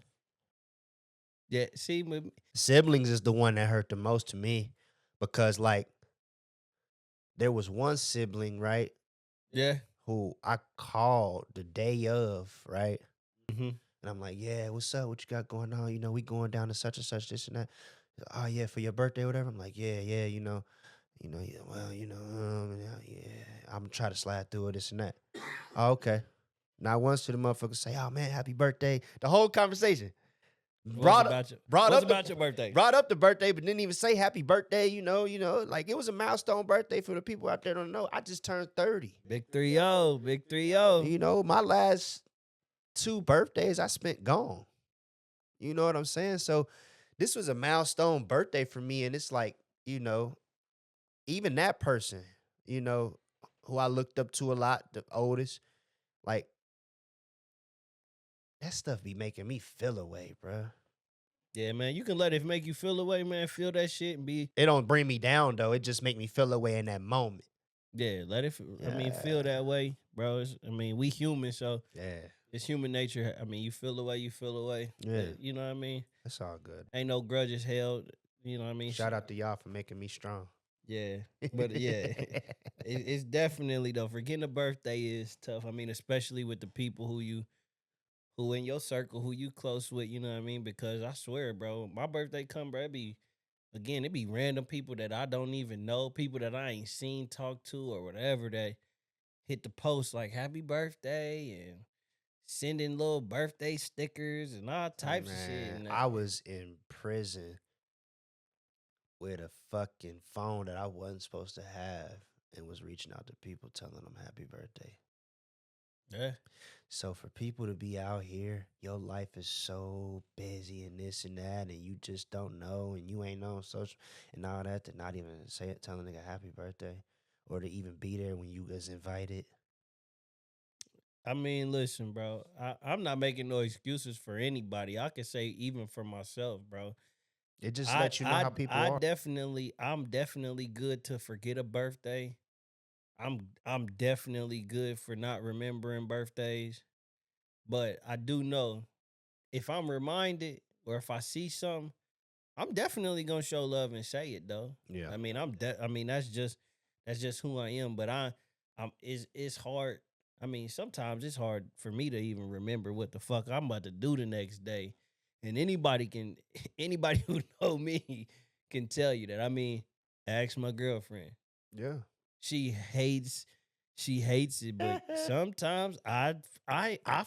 Yeah, see, Siblings is the one that hurt the most to me, because there was one sibling, right? Yeah. Who I called the day of, right? Mm-hmm. And I'm like, yeah, what's up? What you got going on? We going down to such and such, this and that. Oh yeah, for your birthday or whatever. I'm like, yeah, yeah, well, yeah, I'm gonna try to slide through it, this and that. Oh, okay. Not once to the motherfucker say, oh man, happy birthday. The whole conversation. Brought up the birthday. Brought up the birthday, but didn't even say happy birthday, like it was a milestone birthday for the people out there don't know. I just turned 30. Big 3-0, big 3-0. My last 2 birthdays I spent gone. You know what I'm saying? So this was a milestone birthday for me, and it's like, even that person, who I looked up to a lot, the oldest, like, that stuff be making me feel away, bruh. Yeah, man, you can let it make you feel away, man. Feel that shit and be. It don't bring me down though. It just make me feel away in that moment. Yeah, let it. Feel that way, bro. We human, so yeah, it's human nature. You feel away, you feel away. Yeah, you know what I mean. That's all good. Ain't no grudges held. You know what I mean. Shout out to y'all for making me strong. Yeah, but yeah, it's definitely though. Forgetting a birthday is tough. Especially with the people who in your circle, who you close with, you know what I mean? Because I swear, bro, my birthday come, bro, it be random people that I don't even know, people that I ain't seen, talk to, or whatever, that hit the post like happy birthday and sending little birthday stickers and all types of shit. I was in prison with a fucking phone that I wasn't supposed to have and was reaching out to people telling them happy birthday. Yeah. So for people to be out here, your life is so busy and this and that, and you just don't know, and you ain't on social and all that, to not even say it, telling a nigga happy birthday, or to even be there when you was invited. I mean, listen, bro. I'm not making no excuses for anybody. I can say even for myself, bro. It just lets you know how people are. I'm definitely good to forget a birthday. I'm definitely good for not remembering birthdays. But I do know if I'm reminded or if I see something, I'm definitely gonna show love and say it though. Yeah. I mean that's just who I am. But I'm it's hard. I mean, sometimes it's hard for me to even remember what the fuck I'm about to do the next day. And anybody can anybody who know me can tell you that. I mean, ask my girlfriend. Yeah. She hates she hates it, but sometimes I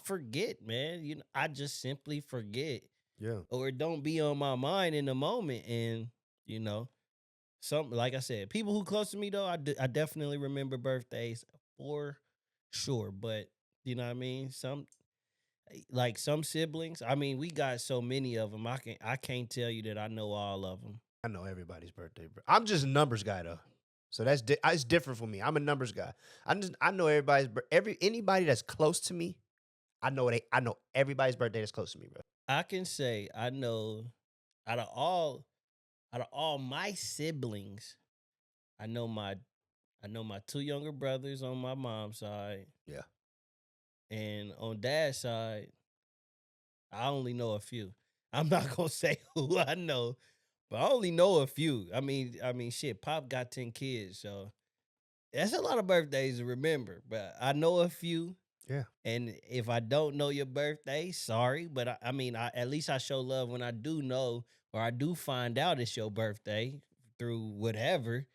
forget, man. You know, I just simply forget Yeah. or it don't be on my mind in the moment. And you know, some like I said, people who close to me though, I definitely remember birthdays for sure. But you know what I mean? Like some siblings. I mean, we got so many of them. I can't tell you that I know all of them. I know everybody's birthday, bro. I'm just a numbers guy though, so it's different for me. I'm a numbers guy. I know anybody that's close to me. I know everybody's birthday that's close to me, bro. I can say I know out of all my siblings, I know my two younger brothers on my mom's side, Yeah. and on dad's side, I only know a few. I'm not gonna say who I know, but I only know a few. I mean, shit. Pop got 10 kids, so that's a lot of birthdays to remember. But I know a few, Yeah. and if I don't know your birthday, sorry. But at least I show love when I do know or I do find out it's your birthday through whatever.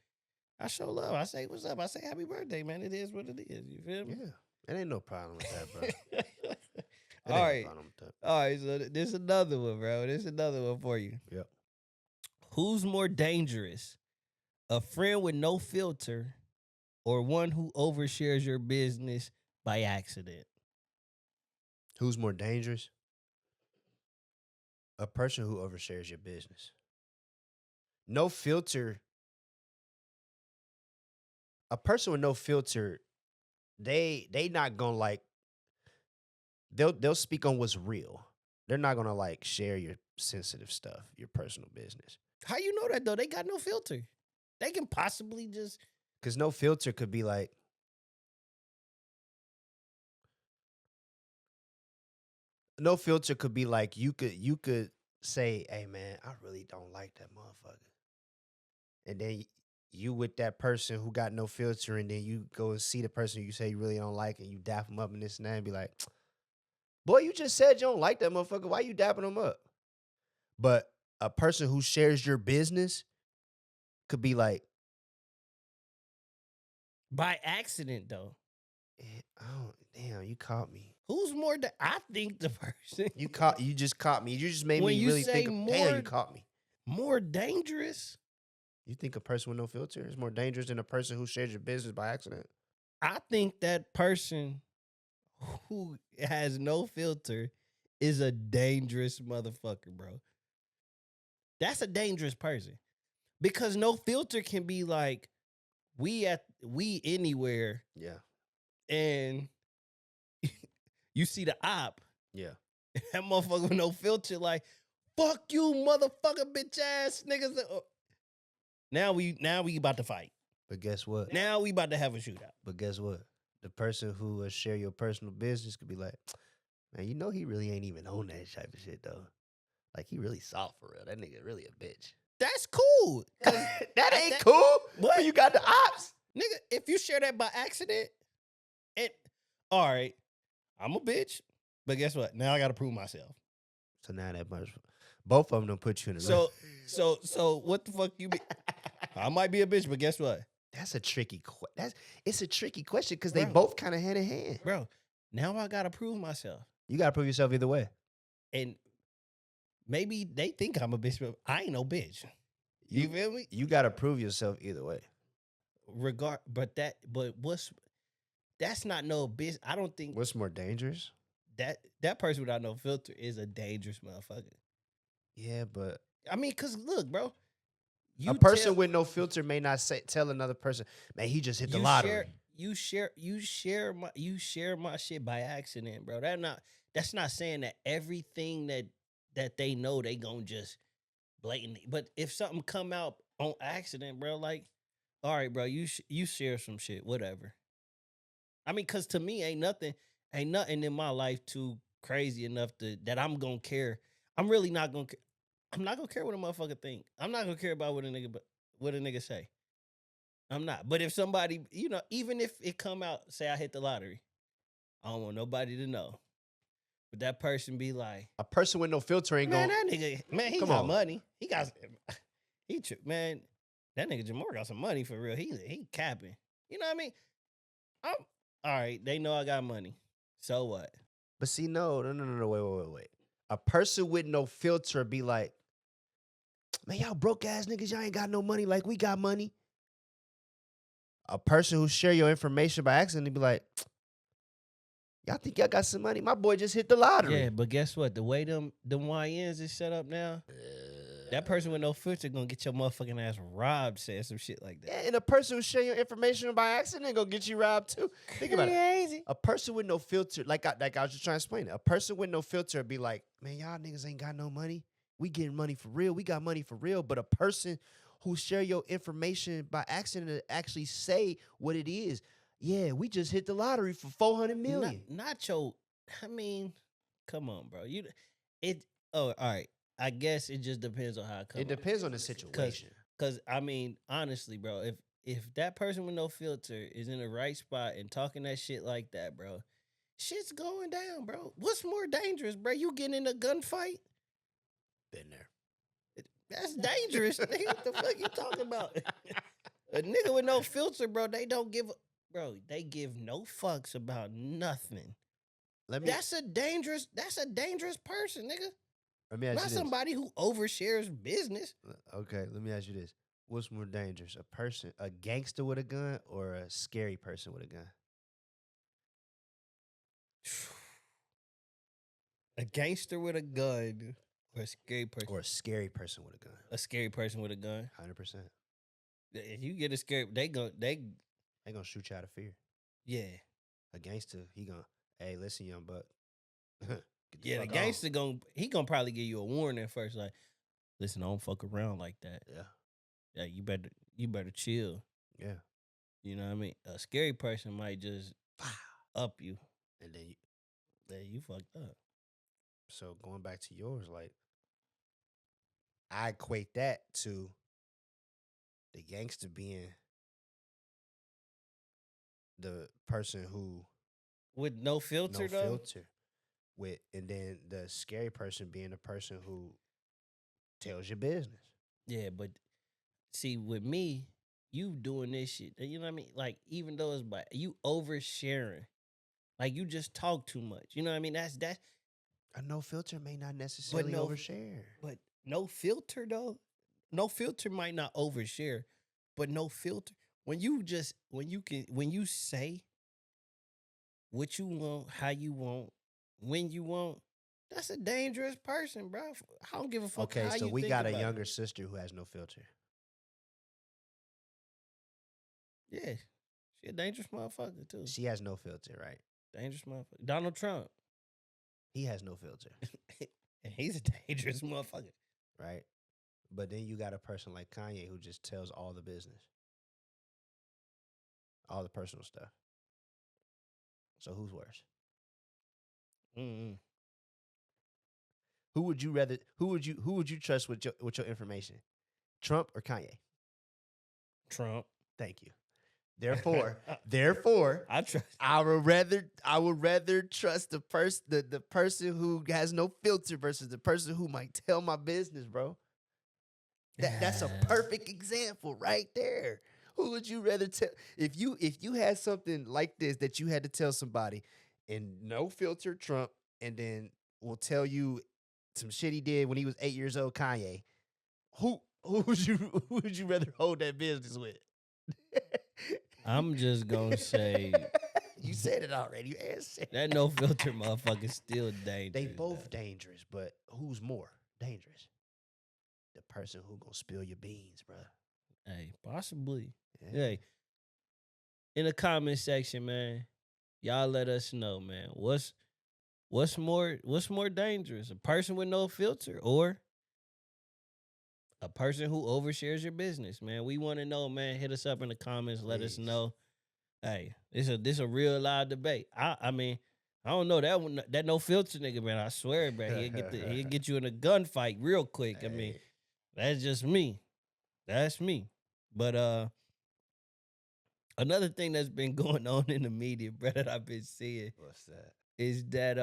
I show love. I say, "What's up?" I say, "Happy birthday, man." It is what it is. You feel me? Yeah. It ain't no problem with that, bro. It All ain't no right. problem with that. All right. So this another one, bro. This another one for you. Yep. Who's more dangerous? A friend with no filter or one who overshares your business by accident? Who's more dangerous? A person who overshares your business. No filter. A person with no filter, they not gonna like they'll speak on what's real. They're not gonna like share your sensitive stuff, your personal business. How you know that though? They got no filter. They can possibly just Cause no filter could be like no filter could be like you could say, hey man, I really don't like that motherfucker. And then you with that person who got no filter, and then you go and see the person you say you really don't like, and you dap them up and this and that, and be like, boy, you just said you don't like that motherfucker. Why you dapping them up? But a person who shares your business could be like, by accident though. oh damn, you caught me. Who's more I think the person You just caught me. You just made when me you really say think of, damn, you caught me. more dangerous, You think a person with no filter is more dangerous than a person who shares your business by accident? I think that person who has no filter is a dangerous motherfucker, bro. That's a dangerous person. Because no filter can be like we anywhere Yeah. and you see the op, Yeah. that motherfucker with no filter, like, fuck you, motherfucker, bitch ass niggas. Now we about to fight. But guess what? Now we about to have a shootout. But guess what? The person who will share your personal business could be like, man, you know he really ain't even on that type of shit though. Like he really soft for real. That nigga really a bitch. That's cool. That ain't cool. What? When you got the ops. Nigga, if you share that by accident, all right, I'm a bitch. But guess what? Now I gotta prove myself. So now that much, both of them done put you in a So what the fuck you be? I might be a bitch, but guess what? That's a tricky it's a tricky question because they Bro. both kind of hand in hand. Bro, now I gotta prove myself. You gotta prove yourself either way. And maybe they think I'm a bitch, but I ain't no bitch. You feel me? You gotta prove yourself either way. That's not no bitch. I don't think What's more dangerous? that person without no filter is a dangerous motherfucker. Yeah, but I mean, cause look, bro, A You person tell with no filter may not tell another person, man, he just hit the you lottery. you share my shit by accident, bro. That's not saying that everything that they know they gonna just blatantly. But if something come out on accident, bro, like, all right, bro, you share some shit, whatever. I mean, cause to me, ain't nothing in my life too crazy enough that I'm gonna care. I'm really not gonna. I'm not gonna care what a motherfucker think. I'm not gonna care about what a nigga say. I'm not. But if somebody, even if it come out, say I hit the lottery, I don't want nobody to know. But that person be like, A person with no filter ain't man, going. that nigga, man, he Come got on. money. He got, man, that nigga Jamar got some money for real. He capping. You know what I mean? I'm all right. They know I got money. So what? But see, no, wait. A person with no filter be like, man, y'all broke ass niggas, y'all ain't got no money like we got money. A person who share your information by accident be like, y'all think y'all got some money? My boy just hit the lottery. Yeah, but guess what? The way them YNs is set up now, that person with no filter gonna get your motherfucking ass robbed, saying some shit like that. Yeah, and a person who share your information by accident gonna get you robbed too. Think about it. Crazy. A person with no filter, like I was just trying to explain it. A person with no filter be like, man, y'all niggas ain't got no money. We getting money for real. We got money for real. But a person who share your information by accident to actually say what it is. Yeah, we just hit the lottery for 400 million. Not your. I mean, come on, bro. All right. I guess it just depends on how it comes. It depends on the situation. Cause I mean, honestly, bro, if that person with no filter is in the right spot and talking that shit like that, bro, shit's going down, bro. What's more dangerous, bro? You getting in a gunfight? Been there. That's dangerous. Nigga, what the fuck you talking about? A nigga with no filter, bro, they give no fucks about nothing. That's a dangerous person, nigga. Let me ask you Not this. somebody who overshares business. Okay, let me ask you this. What's more dangerous? A gangster with a gun, or a scary person with a gun? A gangster with a gun or a scary person? Or a scary person with a gun? A scary person with a gun. 100%. If you get a scary, they gonna shoot you out of fear. Yeah. A gangster, he gonna, hey, listen, young buck. Yeah, the gangster gonna probably give you a warning first, like, listen, don't fuck around like that. Yeah. Yeah, you better chill. Yeah. You know what I mean? A scary person might just up you. And then you fucked up. So going back to yours, like, I equate that to the gangster being the person who with no filter, though. And then the scary person being the person who tells your business. Yeah, but see, with me, you doing this shit, you know what I mean? Like, even though it's by you oversharing, like, you just talk too much. You know what I mean? That's a no filter may not necessarily overshare. But no filter, though. No filter might not overshare, but no filter. When you say what you want, how you want, when you want, that's a dangerous person, bro. I don't give a fuck. Okay, how so you we think got a about younger it. sister who has no filter. Yeah, she a dangerous motherfucker too. She has no filter, right? Dangerous motherfucker. Donald Trump. He has no filter. And he's a dangerous motherfucker. Right? But then you got a person like Kanye who just tells all the business. All the personal stuff. So who's worse? Mm-hmm. Who would you trust with your information? Trump or Kanye? Trump. Thank you. Therefore, I would rather trust the person who has no filter versus the person who might tell my business, bro. That's a perfect example right there. Who would you rather tell? If you had something like this that you had to tell somebody, and no filter, Trump, and then will tell you some shit he did when he was 8 years old, Kanye. Who would you rather hold that business with? I'm just gonna say you said it already. You answered. That no filter motherfucker still dangerous. They both dangerous, but who's more dangerous? the person who gonna spill your beans, bro. Hey, possibly. Yeah. Hey, in the comment section, man, y'all let us know, man. What's more dangerous? A person with no filter or a person who overshares your business, man? We want to know, man. Hit us up in the comments. Let us Please. know. Hey, this a real live debate. I mean, I don't know that no filter nigga, man. I swear, bro, he'll get you in a gunfight real quick. I mean, Hey, that's just me. That's me. But another thing that's been going on in the media, bro, that I've been seeing what's that? is that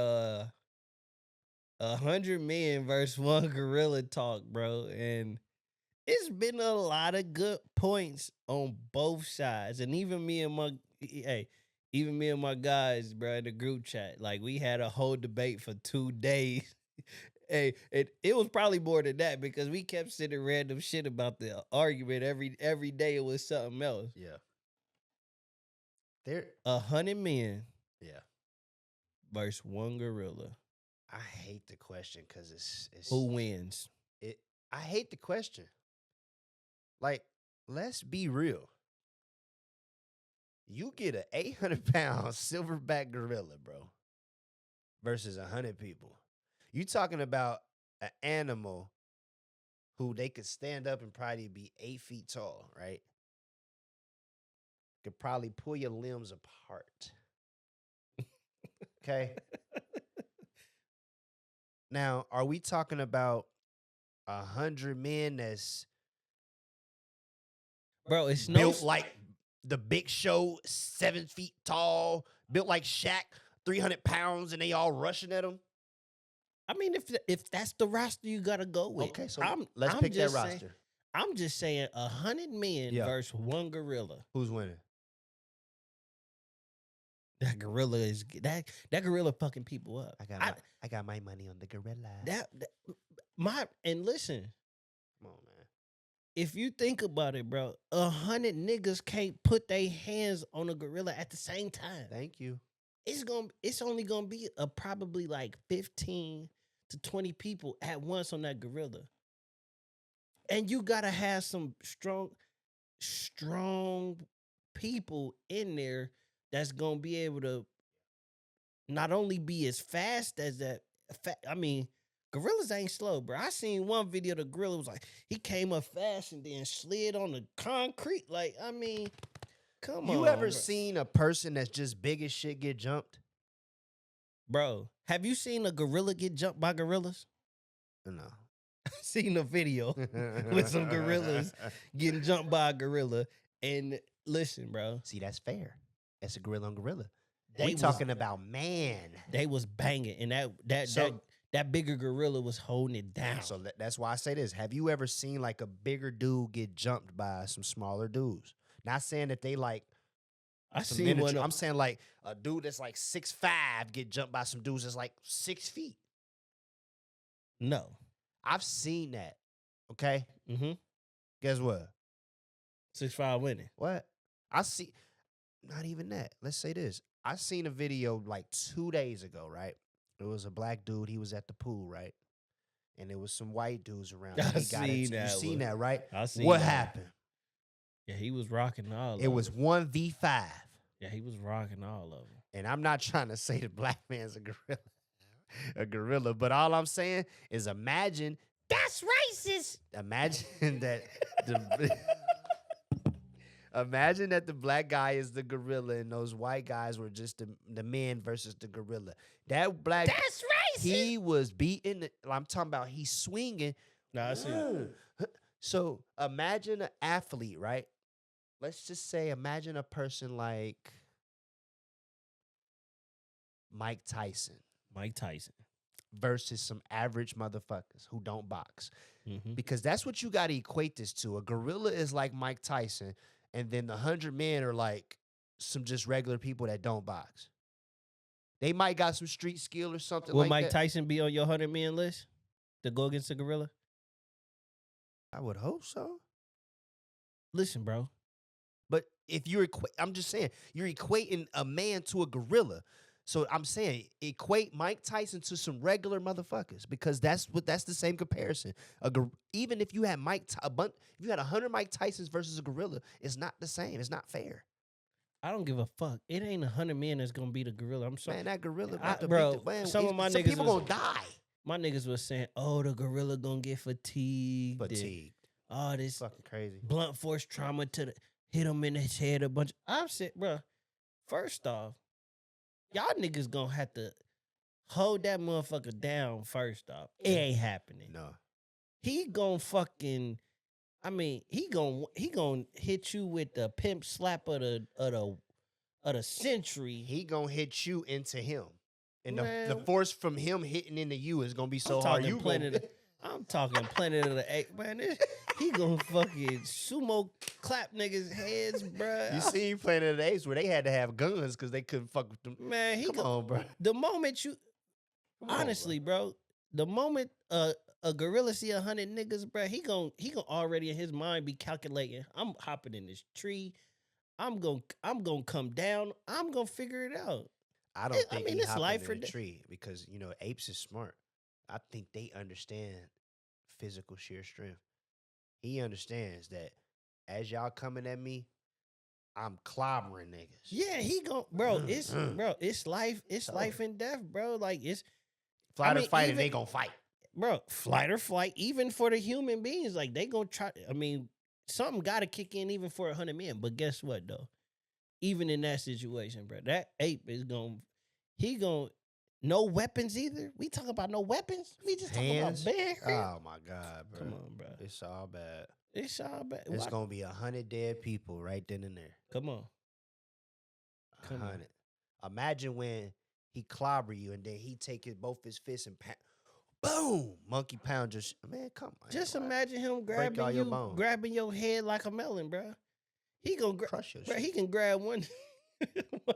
100 men versus one gorilla talk, bro, and it's been a lot of good points on both sides, and even me and my guys, bro, in the group chat, like we had a whole debate for 2 days. Hey, it was probably more than that because we kept sending random shit about the argument every day. It was something else. Yeah. There. 100 men Yeah. versus one gorilla. I hate the question because it's Who wins? it. I hate the question. Like, let's be real. You get an 800-pound silverback gorilla, bro, versus 100 people. You talking about an animal who they could stand up and probably be 8 feet tall, right? Could probably pull your limbs apart. Okay. Now, are we talking about 100 men that's Bro, it's built like the Big Show, 7 feet tall, built like Shaq, 300 pounds, and they all rushing at him? I mean, if that's the roster you gotta go with, Okay, so let's pick that roster. I'm just saying 100 men versus one gorilla. Who's winning? That gorilla is that gorilla fucking people up. I got my money on the gorilla. And listen, Come on, man. if you think about it, bro, 100 niggas can't put their hands on a gorilla at the same time. Thank you. It's only gonna be probably like 15 to 20 people at once on that gorilla. And you gotta have some strong people in there that's gonna be able to not only be as fast as that. I mean, gorillas ain't slow, bro. I seen one video. The gorilla was like, he came up fast and then slid on the concrete. Like, I mean, come on. You ever seen a person that's just big as shit get jumped? Bro, have you seen a gorilla get jumped by gorillas? No. Seen a video with some gorillas getting jumped by a gorilla. And listen, bro. See, that's fair. That's a gorilla on gorilla. We talking about man. They was banging, and that bigger gorilla was holding it down. So that's why I say this. Have you ever seen like a bigger dude get jumped by some smaller dudes? Not saying that they like. I'm saying like a dude that's like 6'5" get jumped by some dudes that's like 6 feet. No. I've seen that. Okay. Mm-hmm. Guess what? 6'5" winning. What? Not even that. Let's say this. I seen a video like 2 days ago, right? It was a black dude. He was at the pool, right? And there was some white dudes around. You seen that, right? I seen what that. happened? Yeah, he was rocking all of them. It was 1v5. Yeah, he was rocking all of them. And I'm not trying to say the black man's a gorilla, but all I'm saying is imagine. That's racist. Imagine that imagine that the black guy is the gorilla and those white guys were just the men versus the gorilla. That black, that's racist. He was beating. I'm talking about he's swinging. Nah, I see. So imagine an athlete, right? Let's just say imagine a person like Mike Tyson. Mike Tyson. Versus some average motherfuckers who don't box. Mm-hmm. Because that's what you got to equate this to. A gorilla is like Mike Tyson, and then the 100 men are like some just regular people that don't box. They might got some street skill or something like that. Will Mike Tyson be on your 100 men list to go against the gorilla? I would hope so. Listen, bro. But if you're I'm just saying, you're equating a man to a gorilla. So I'm saying equate Mike Tyson to some regular motherfuckers because that's the same comparison. Even if you had if you had 100 Mike Tysons versus a gorilla, it's not the same. It's not fair. I don't give a fuck. It ain't 100 men that's gonna beat a gorilla. I'm sorry, Man, that gorilla about to bro. beat the man. Some of my Some niggas people was, gonna die. my niggas was saying, "Oh, the gorilla gonna get fatigued. Fatigued. Oh, this Fucking crazy. blunt force trauma to the hit him in his head a bunch." I'm saying, bro. First off, y'all niggas gonna have to hold that motherfucker down. First off, it ain't happening. No. He gonna fucking. I mean, he gonna hit you with the pimp slap of the century. He gonna hit you into him. And the Man. force from him hitting into you is gonna be so I'm hard. talking You Planet. I'm talking Planet of the Apes, man. He gonna fucking sumo clap niggas' heads, bro. You seen Planet of the Apes where they had to have guns because they couldn't fuck with them. Man, he Come on, bro. The moment you, Come on, honestly, bro, the moment a gorilla see 100 niggas, bro, he gon' already in his mind be calculating. I'm hopping in this tree. I'm gonna come down. I'm gonna figure it out. I don't think mean, he it's hopping life in or the death. tree because apes is smart. I think they understand physical sheer strength. He understands that as y'all coming at me, I'm clobbering niggas. Yeah, he gon' bro. It's life. It's life and death, bro. Like it's Flight I or mean, fight, even- and they gonna fight. bro, flight or flight, even for the human beings, like they gonna try. I mean, something gotta kick in even for 100 men. But guess what though? Even in that situation, bro, that ape is no weapons either. We talk about no weapons. We just Hands? talking about bare. Oh my God, bro. Come on, bro. It's all bad. It's all bad. It's gonna be 100 dead people right then and there. Come on. Come on. 100. Imagine when he clobber you and then he take both his fists and boom, monkey pound. Just man, come on. Just what? imagine him Break all your bones. grabbing your head like a melon, bro. He gonna Crush your bro. shit. He can grab one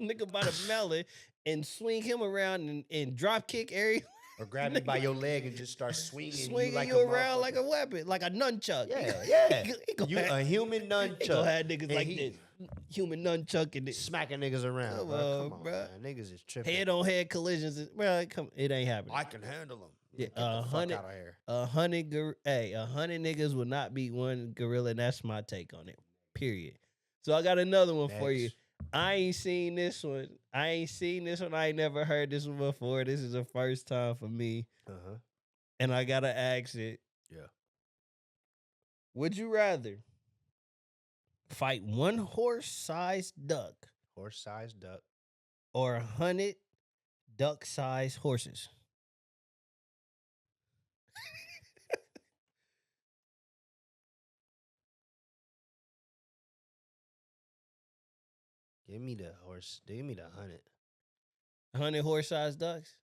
nigga by the melon and swing him around and drop kick area, Or grab you by your leg and just start swinging you, like you a around motherfucker. like a weapon, like a nunchuck. Yeah. He gonna You have, a human he nunchuck. gonna have niggas And like he- this, human nunchuck and this. Smacking niggas around, Come bro. on, Come on, bro. man. Niggas is tripping. Head on head collisions. Bro, it ain't happening. I can handle them. Yeah, Get the fuck 100 out of here. 100 niggas will not beat one gorilla, and that's my take on it. Period. So I got another one for you. Next. I ain't seen this one. I ain't never heard this one before. This is the first time for me, Uh-huh. and I gotta ask it. Yeah. Would you rather fight one horse-sized duck Horse-sized duck. or 100 duck-sized horses? Give me the horse. Give me the 100. 100 horse-sized ducks?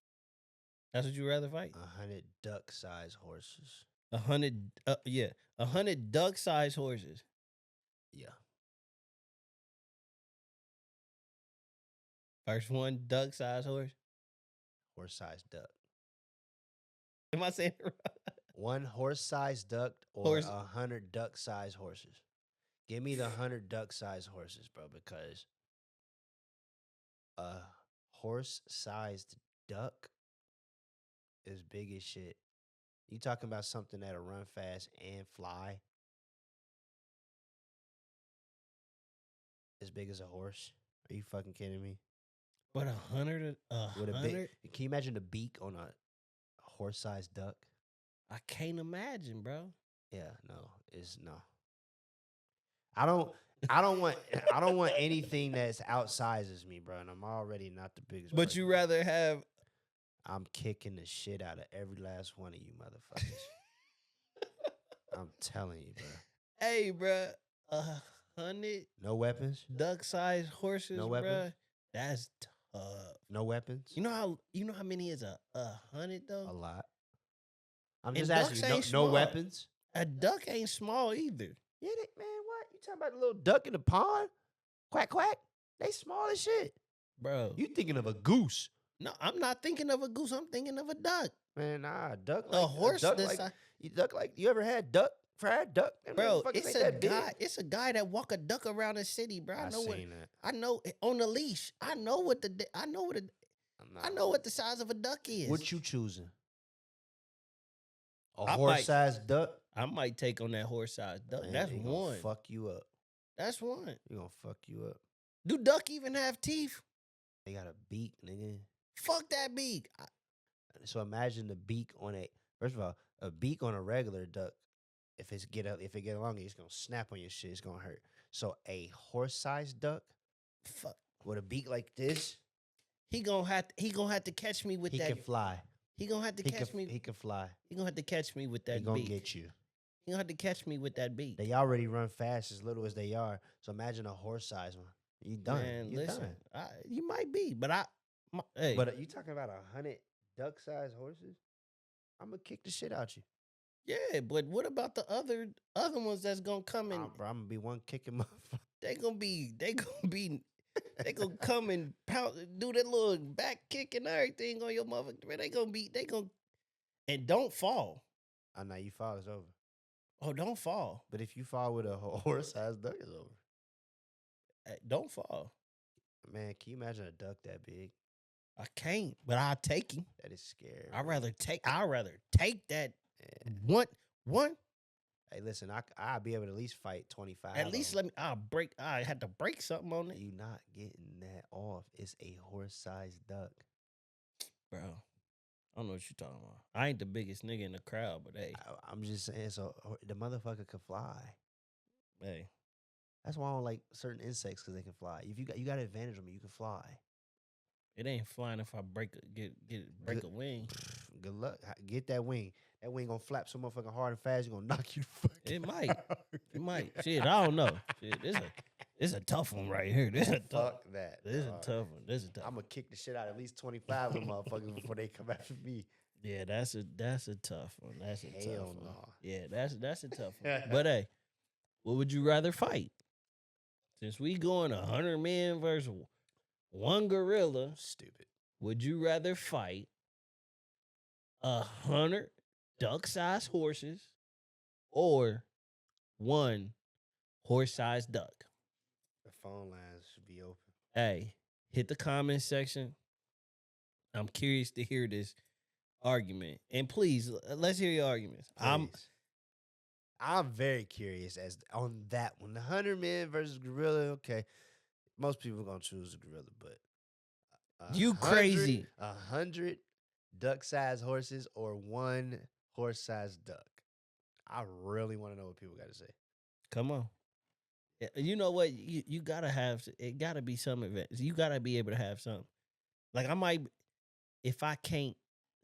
That's what you rather fight? 100 duck-sized horses. 100, 100 duck-sized horses. Yeah. First one, duck-sized horse. Horse-sized duck. Am I saying it right? One horse-sized duck or Horse- 100 duck-sized horses. Give me the 100 duck-sized horses, bro, because a horse-sized duck is big as shit. You talking about something that'll run fast and fly as big as a horse? Are you fucking kidding me? But 100, With a 100? big, can you imagine the beak on a horse-sized duck? I can't imagine, bro. Yeah, no, it's no. I don't want anything that's outsizes me, bro. And I'm already not the biggest. But person. you rather have I'm kicking the shit out of every last one of you motherfuckers. I'm telling you, bro. hey, bro, 100 No weapons. duck-sized horses, No bro. weapons? That's tough. No weapons. You know how many is a 100 though? A lot. I'm And just ducks asking you. ain't No small. weapons. A duck ain't small either, Yeah, man. What you talking about? The little duck in the pond? Quack quack. They small as shit. bro. You thinking of a goose? No, I'm not thinking of a goose. I'm thinking of a duck. Man, nah. Duck. A Like, horse duck the like, si- you duck like you ever had duck fried duck? Them Bro, motherfuckers it's ain't a that big. guy. It's a guy that walk a duck around the city, bro. I I know what. seen that. I know on the leash. I know what the. I know what. I know what the size of a duck is. What you choosing? A I horse-sized duck? I might take on that horse-sized duck. Man, That's they one. gonna fuck you up. That's one. They gonna fuck you up. Do duck even have teeth? They got a beak, nigga. Fuck that beak. So imagine the beak on a. First of all, a beak on a regular duck. If it get longer, it's gonna snap on your shit. It's gonna hurt. So a horse-sized duck, Fuck. with a beak like this, He gonna have to catch me with he that. can fly. He gonna have to catch me. He can fly. He gonna have to catch me with He that gonna beak. get you. He gonna have to catch me with that beak. They already run fast, as little as they are. So imagine a horse-sized one. You done. Man, You listen, done. you might be, but hey, But you talking about 100 duck-sized horses? I'm gonna kick the shit out you. yeah, but what about the other ones that's gonna come in? Bro, I'm gonna be one kicking motherfucker. They gonna come and pound, do that little back kick and everything on your motherfucker. They gonna and don't fall. I know you fall, it's over. Oh, don't fall. But if you fall with a horse-sized duck, it's over. Don't fall. Man, can you imagine a duck that big? I can't, but I'll take him. That is scary. I'd rather take that Yeah. one. Hey, listen, I'll be able to at least fight 25. At least I had to break something on it. You not getting that off. It's a horse-sized duck. Bro, I don't know what you're talking about. I ain't the biggest nigga in the crowd, but hey. I'm just saying, so the motherfucker could fly. Hey. That's why I don't like certain insects, because they can fly. If you got an advantage on me, you can fly. It ain't flying if I break a wing. Good luck. Get that wing. That wing gonna flap so motherfucking hard and fast, you're gonna knock you the fuck It out. might. It might. Shit, I don't know. Shit, this a tough one right here. This a tough. Fuck that. This is a tough one. This is tough. I'm gonna kick the shit out of at least 25 of them motherfuckers before they come after me. Yeah, that's a tough one. That's a tough Hell one. no. Yeah, that's a tough one. But hey, what would you rather fight? Since we going 100 men versus one gorilla, Stupid. would you rather fight 100 duck-sized horses or one horse-sized duck? The phone lines should be open. Hey, hit the comment section. I'm curious to hear this argument. And please, let's hear your arguments. Please. I'm very curious as on that one. The 100 men versus gorilla. Okay, most people are gonna choose the gorilla, but You crazy. 100 duck-sized horses or one horse-sized duck. I really want to know what people got to say. Come on. You know what? You gotta have it. Gotta be some event. You gotta be able to have something. Like I might, if I can't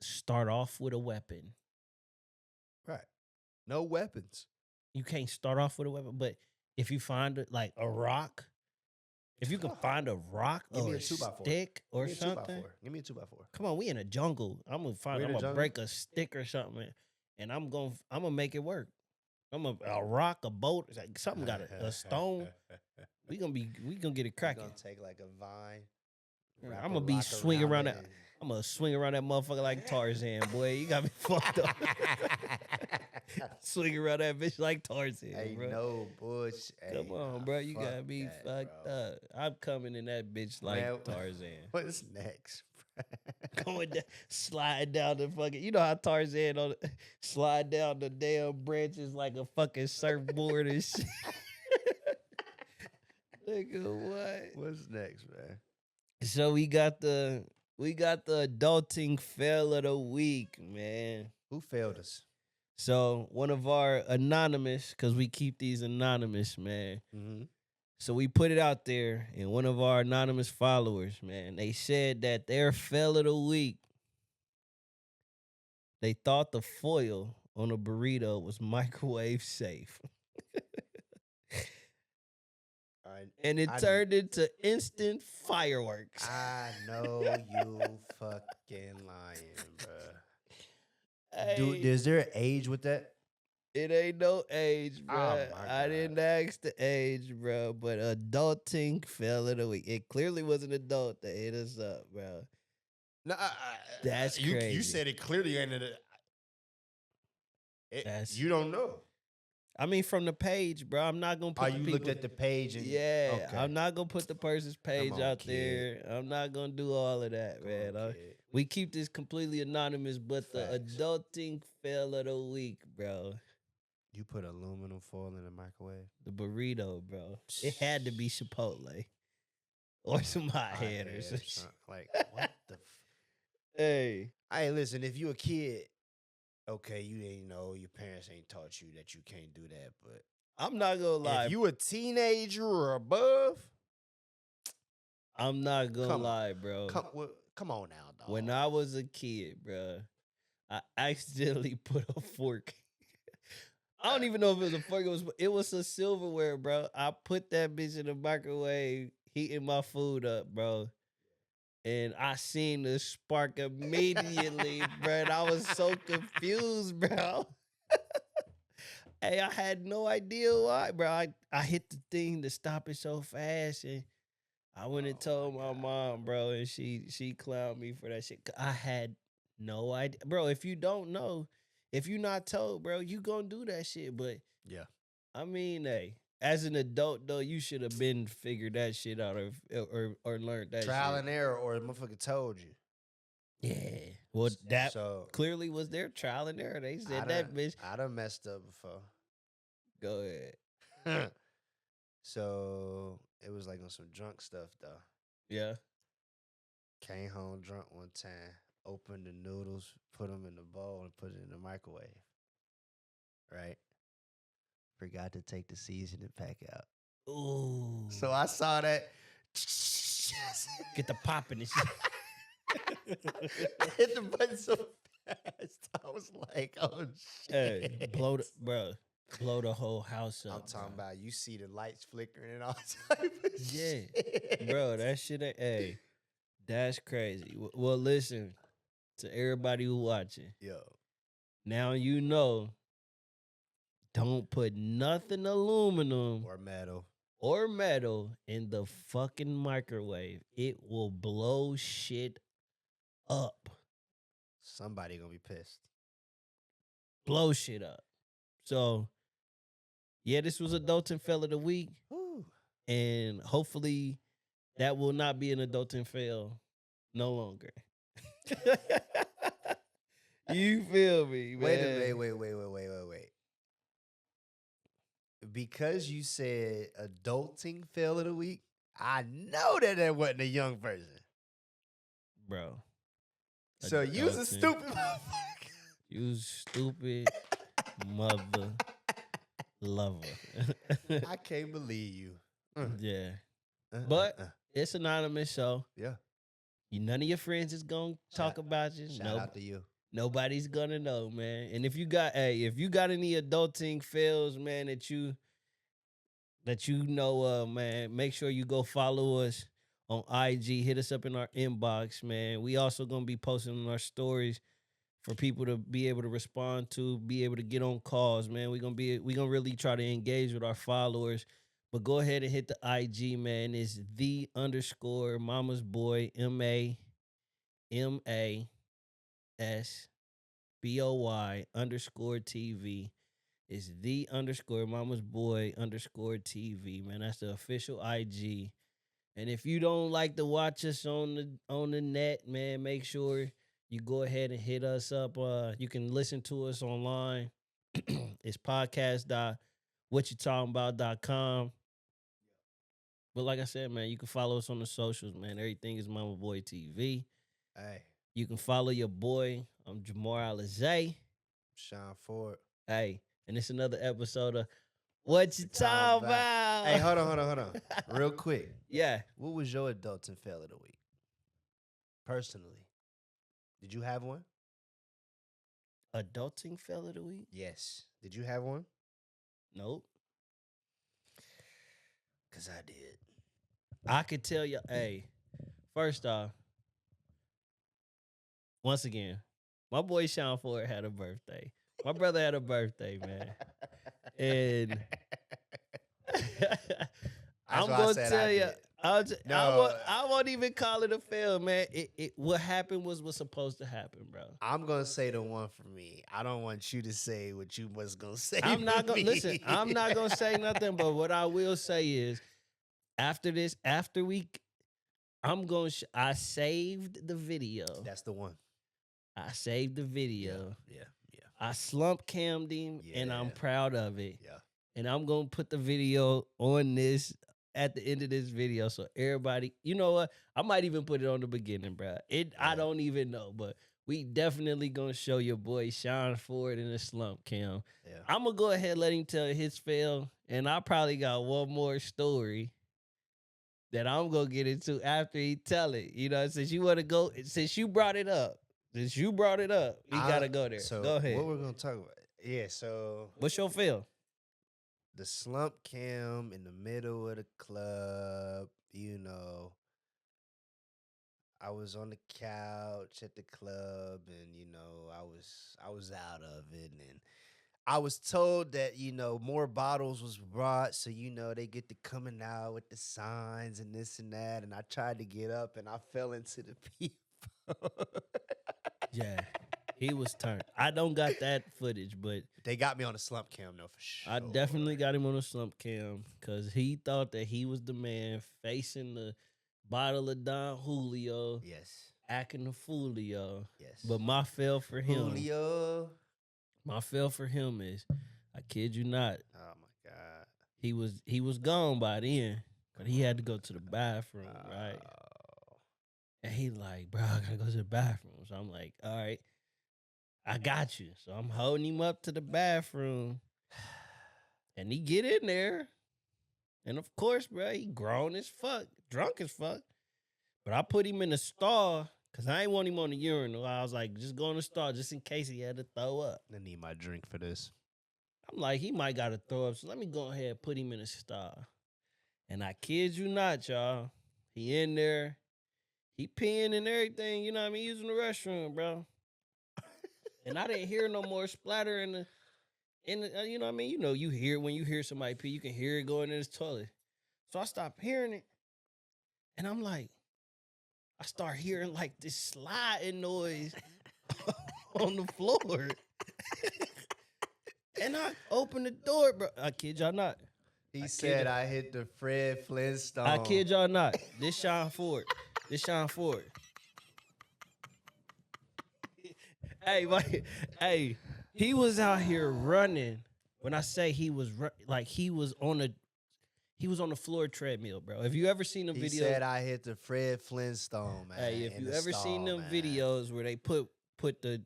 start off with a weapon. Right. No weapons. You can't start off with a weapon, but if you find like a rock, if you can find a rock Give me or a a 2x4. stick or Give me a 2x4. something, Give me a 2x4. come on, we in a jungle. I'm gonna break a stick or something, and I'm gonna make it work. A rock, a boat, like something got a stone. We gonna get it cracking. Gonna take like a vine. I'm gonna be swinging around that. I'm gonna swing around that motherfucker like Tarzan, boy. You got me fucked up. Swing around that bitch like Tarzan, Hey, bro. no bullshit. Come on, bro. You got me fucked up. I'm coming in that bitch like Tarzan. What's next? Going down, slide down the fucking. You know how Tarzan slide down the damn branches like a fucking surfboard and shit. Nigga, what? What's next, man? So we got the adulting fail of the week, man. Who failed us? So one of our anonymous, because we keep these anonymous, man. Mm-hmm. So we put it out there, and one of our anonymous followers, man, they said that their fail of the week, they thought the foil on a burrito was microwave safe. And it turned into instant fireworks. I know you fucking lying, bro. Hey, Dude, is there an age with that? it ain't no age, bro. Oh, my I God. didn't ask the age, bro. But adulting fail of the week. It clearly was an adult that hit us up, bro. No, That's you crazy. said it clearly ended. That's- You don't know. I mean, from the page, bro. I'm not gonna Oh, put the you people. looked at the page and Yeah, okay. I'm not gonna put the person's page on, out kid. there. I'm not gonna do all of that, Come man. on, kid. We keep this completely anonymous, but the Facts. adulting fail of the week, bro. You put aluminum foil in the microwave? The burrito, bro. It had to be Chipotle or some hot head or some shit. Like, what the Hey, Hey, listen, if you a kid, okay, you ain't know, your parents ain't taught you that you can't do that, but I'm not gonna lie. if you a teenager or above, I'm not gonna come on. lie, bro. Come on now, dog. When I was a kid, bro, I accidentally put a fork. I don't even know if it was a fork. It was a silverware, bro. I put that bitch in the microwave, heating my food up, bro. And I seen the spark immediately, bro. And I was so confused, bro. Hey, I had no idea why, bro. I hit the thing to stop it so fast, and I went and told my mom, bro, and she clowned me for that shit. I had no idea, bro. If you don't know, if you not told, bro, you gonna do that shit. But Yeah. I mean, hey, as an adult though, you should have been figured that shit out or learned that Trial shit. and error, or the motherfucker told you. Yeah. Well, that So clearly was their trial and error. They said I that bitch. done messed up before. Go ahead. So it was like on some drunk stuff though. Yeah. Came home drunk one time, opened the noodles, put them in the bowl, and put it in the microwave. Right? Forgot to take the seasoning pack out. Ooh. So I saw that. Get the pop in this shit. I hit the button so fast. I was like, oh shit. Hey, blow the whole house up. I'm talking about you see the lights flickering and all type of shit. Bro, that shit ain't, hey, that's crazy. Well, listen, to everybody who watching. Yo. Now you know, don't put nothing aluminum or metal in the fucking microwave. It will blow shit up. Somebody gonna be pissed. Blow shit up. So, yeah, this was Adulting Fail of the Week. Ooh. And hopefully that will not be an Adulting Fail no longer. You feel me, man? Wait. Because you said adulting fail of the week, I know that wasn't a young person. Bro. So you was a stupid motherfucker. You stupid mother lover. I can't believe you. Yeah. But it's anonymous, so yeah. None of your friends is gonna talk about you. Shout out to you. Nobody's gonna know, man. And if you got any adulting fails, man, that you know, man, make sure you go follow us on IG. Hit us up in our inbox, man. We also gonna be posting on our stories for people to be able to respond to, be able to get on calls, man. We gonna really try to engage with our followers. But go ahead and hit the IG, man. It's _Mamasboy MAMASBOY_TV. It's _Mamasboy_TV, man. That's the official IG. And if you don't like to watch us on the net, man, make sure you go ahead and hit us up. You can listen to us online. It's podcast.whatchutalmbout.com. But like I said, man, you can follow us on the socials, man. Everything is Mamasboy TV. Hey. You can follow your boy. I'm Jamar Alizé. Sean Ford. Hey, and it's another episode of What You Talking About? Hey, hold on. Real quick. Yeah. What was your adulting fail of the week? Personally. Did you have one? Adulting fail of the week? Yes. Did you have one? Nope. Because I did. I could tell you, hey, first off, once again, my boy Sean Ford had a birthday. My brother had a birthday, man. And I'm gonna No, I won't even call it a fail, man. What happened was what's supposed to happen, bro. I'm gonna say the one for me. I don't want you to say what you was gonna say. I'm not for gonna listen. me. I'm not gonna say nothing, but what I will say is after this, after we, I'm going. I saved the video. That's the one. I saved the Yeah, video. yeah, yeah, I slump cammed him, and I'm yeah, proud of it. yeah. And I'm gonna put the video on this at the end of this video, so everybody, you know what? I might even put it on the beginning, bro. I Yeah. don't even know, but we definitely gonna show your boy Sean Ford in a slump cam. Yeah. I'm gonna go ahead and let him tell his fail, and I probably got one more story that I'm gonna get into after he tell it. You know, since you want to go, since you brought it up, we gotta go there. So Go ahead. what we're gonna talk about? Yeah. So What's your fail? the slump cam in the middle of the club. You know, I was on the couch at the club, and I was out of it, and I was told that more bottles was brought, so they get to coming out with the signs and this and that, and I tried to get up, and I fell into the people. Yeah, he was turned. I don't got that footage, but They got me on the slump cam though for sure. I definitely got him on a slump cam because he thought that he was the man facing the bottle of Don Julio, Yes, acting the foolio. yes. But my fail for him, Julio. my fail for him is, I kid you not, Oh my god. he was gone by then, but he had to go to the bathroom, right? Oh. And he like, bro, I gotta go to the bathroom. So I'm like, all right, I got you. So I'm holding him up to the bathroom. And he get in there. And of course, bro, he grown as fuck, drunk as fuck. But I put him in the stall because I ain't want him on the urinal. I was like, just go in the stall just in case he had to throw up. I need my drink for this. I'm like, he might got to throw up. So let me go ahead and put him in the stall. And I kid you not, y'all. He in there. He peeing and everything, you know what I mean? Using the restroom, bro. And I didn't hear no more splatter in the you know what I mean? You hear when you hear somebody pee, you can hear it going in his toilet. So I stopped hearing it. And I'm like, I start hearing like this sliding noise on the floor. And I opened the door, bro. I kid y'all not. He said I hit the Fred Flintstone. I kid y'all not. This Sean Ford. Hey, he was out here running. When I say he was he was on the floor treadmill, bro. Have you ever seen the He video? said I hit the Fred Flintstone, man. Hey, if in you the ever seen stall, them man. videos where they put the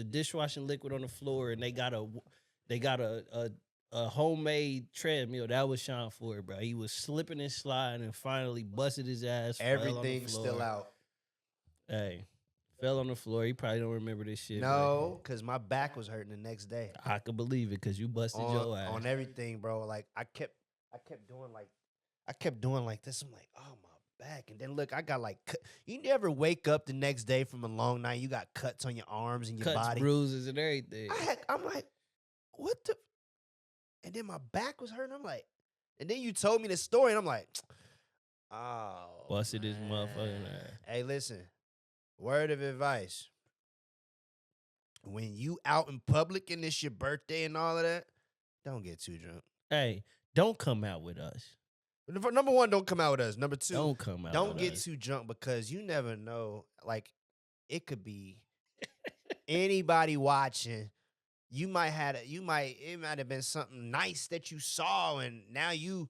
dishwashing liquid on the floor and they got a homemade treadmill, that was Sean Ford, bro. He was slipping and sliding and finally busted his ass. Everything's still out. Hey, fell on the floor. He probably don't remember this shit. No, because my back was hurting the next day. I could believe it because you busted your ass. On everything, bro. Like I kept doing like this. I'm like, oh my back. And then look, I got like you never wake up the next day from a long night, you got cuts on your arms and your Cuts, body. bruises, and everything. I'm like, what the? And then my back was hurting. I'm like, and then you told me the story, and I'm like, oh, Busted his man. motherfucking ass. Hey, listen, word of advice. When you out in public and it's your birthday and all of that, don't get too drunk. Hey, don't come out with us. Number one, don't come out with us. Number two, Don't come out. don't with get us. too drunk because you never know. Like, it could be anybody watching. It might have been something nice that you saw, and now you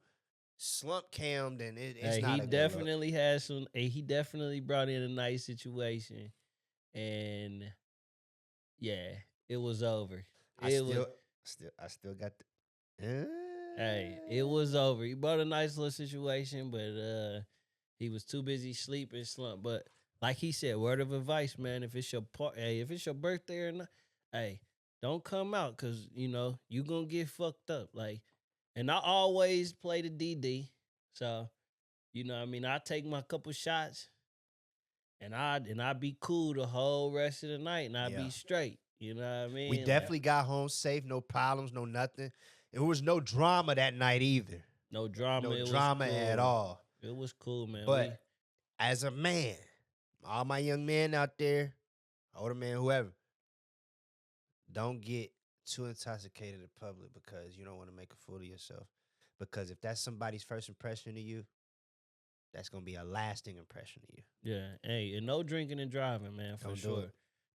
slump cammed, and it's Hey, not. he definitely had some. Hey, he definitely brought in a nice situation, and yeah, it was over. I still got the. Hey, it was over. He brought a nice little situation, but he was too busy sleeping, slump. But like he said, word of advice, man. If it's your if it's your birthday or not, hey, don't come out because you gonna get fucked up. Like, and I always play the DD, so what I mean. I take my couple shots, and I be cool the whole rest of the night, and I be straight. You know what I mean? We definitely got home safe, no problems, no nothing. There was no drama that night either. No drama. No it was drama cool. at all. It was cool, man. But as a man, all my young men out there, older man, whoever, don't get too intoxicated in public because you don't want to make a fool of yourself. Because if that's somebody's first impression of you, that's gonna be a lasting impression of you. Yeah. Hey, and no drinking and driving, man, for Don't do sure. it.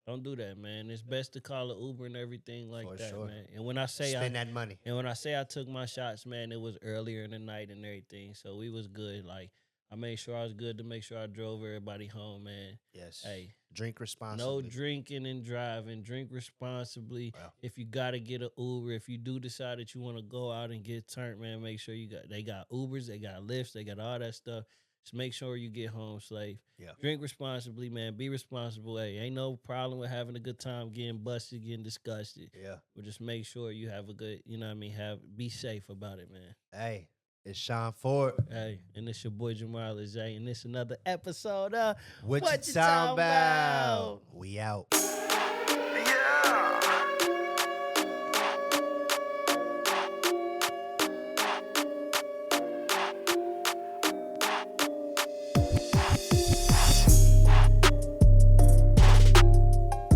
Don't do that, man. It's best to call an Uber and everything like For that, sure. man. And when I say Spend that money. and when I say I took my shots, man, it was earlier in the night and everything. So we was good. Like I made sure I was good to make sure I drove everybody home, man. Yes. Hey, Drink responsibly. no drinking and driving. Drink responsibly. Well, If you gotta get an Uber, if you do decide that you want to go out and get turned, man, make sure they got Ubers, they got Lyfts, they got all that stuff. Just make sure you get home safe. yeah. Drink responsibly, man. Be responsible. Hey, ain't no problem with having a good time, getting busted, getting disgusted. Yeah. But just make sure you have a good, you know what I mean, be safe about it, man. Hey, it's Sean Ford. Hey, and it's your boy Jamal Zay, and this another episode of What you talking about? We out.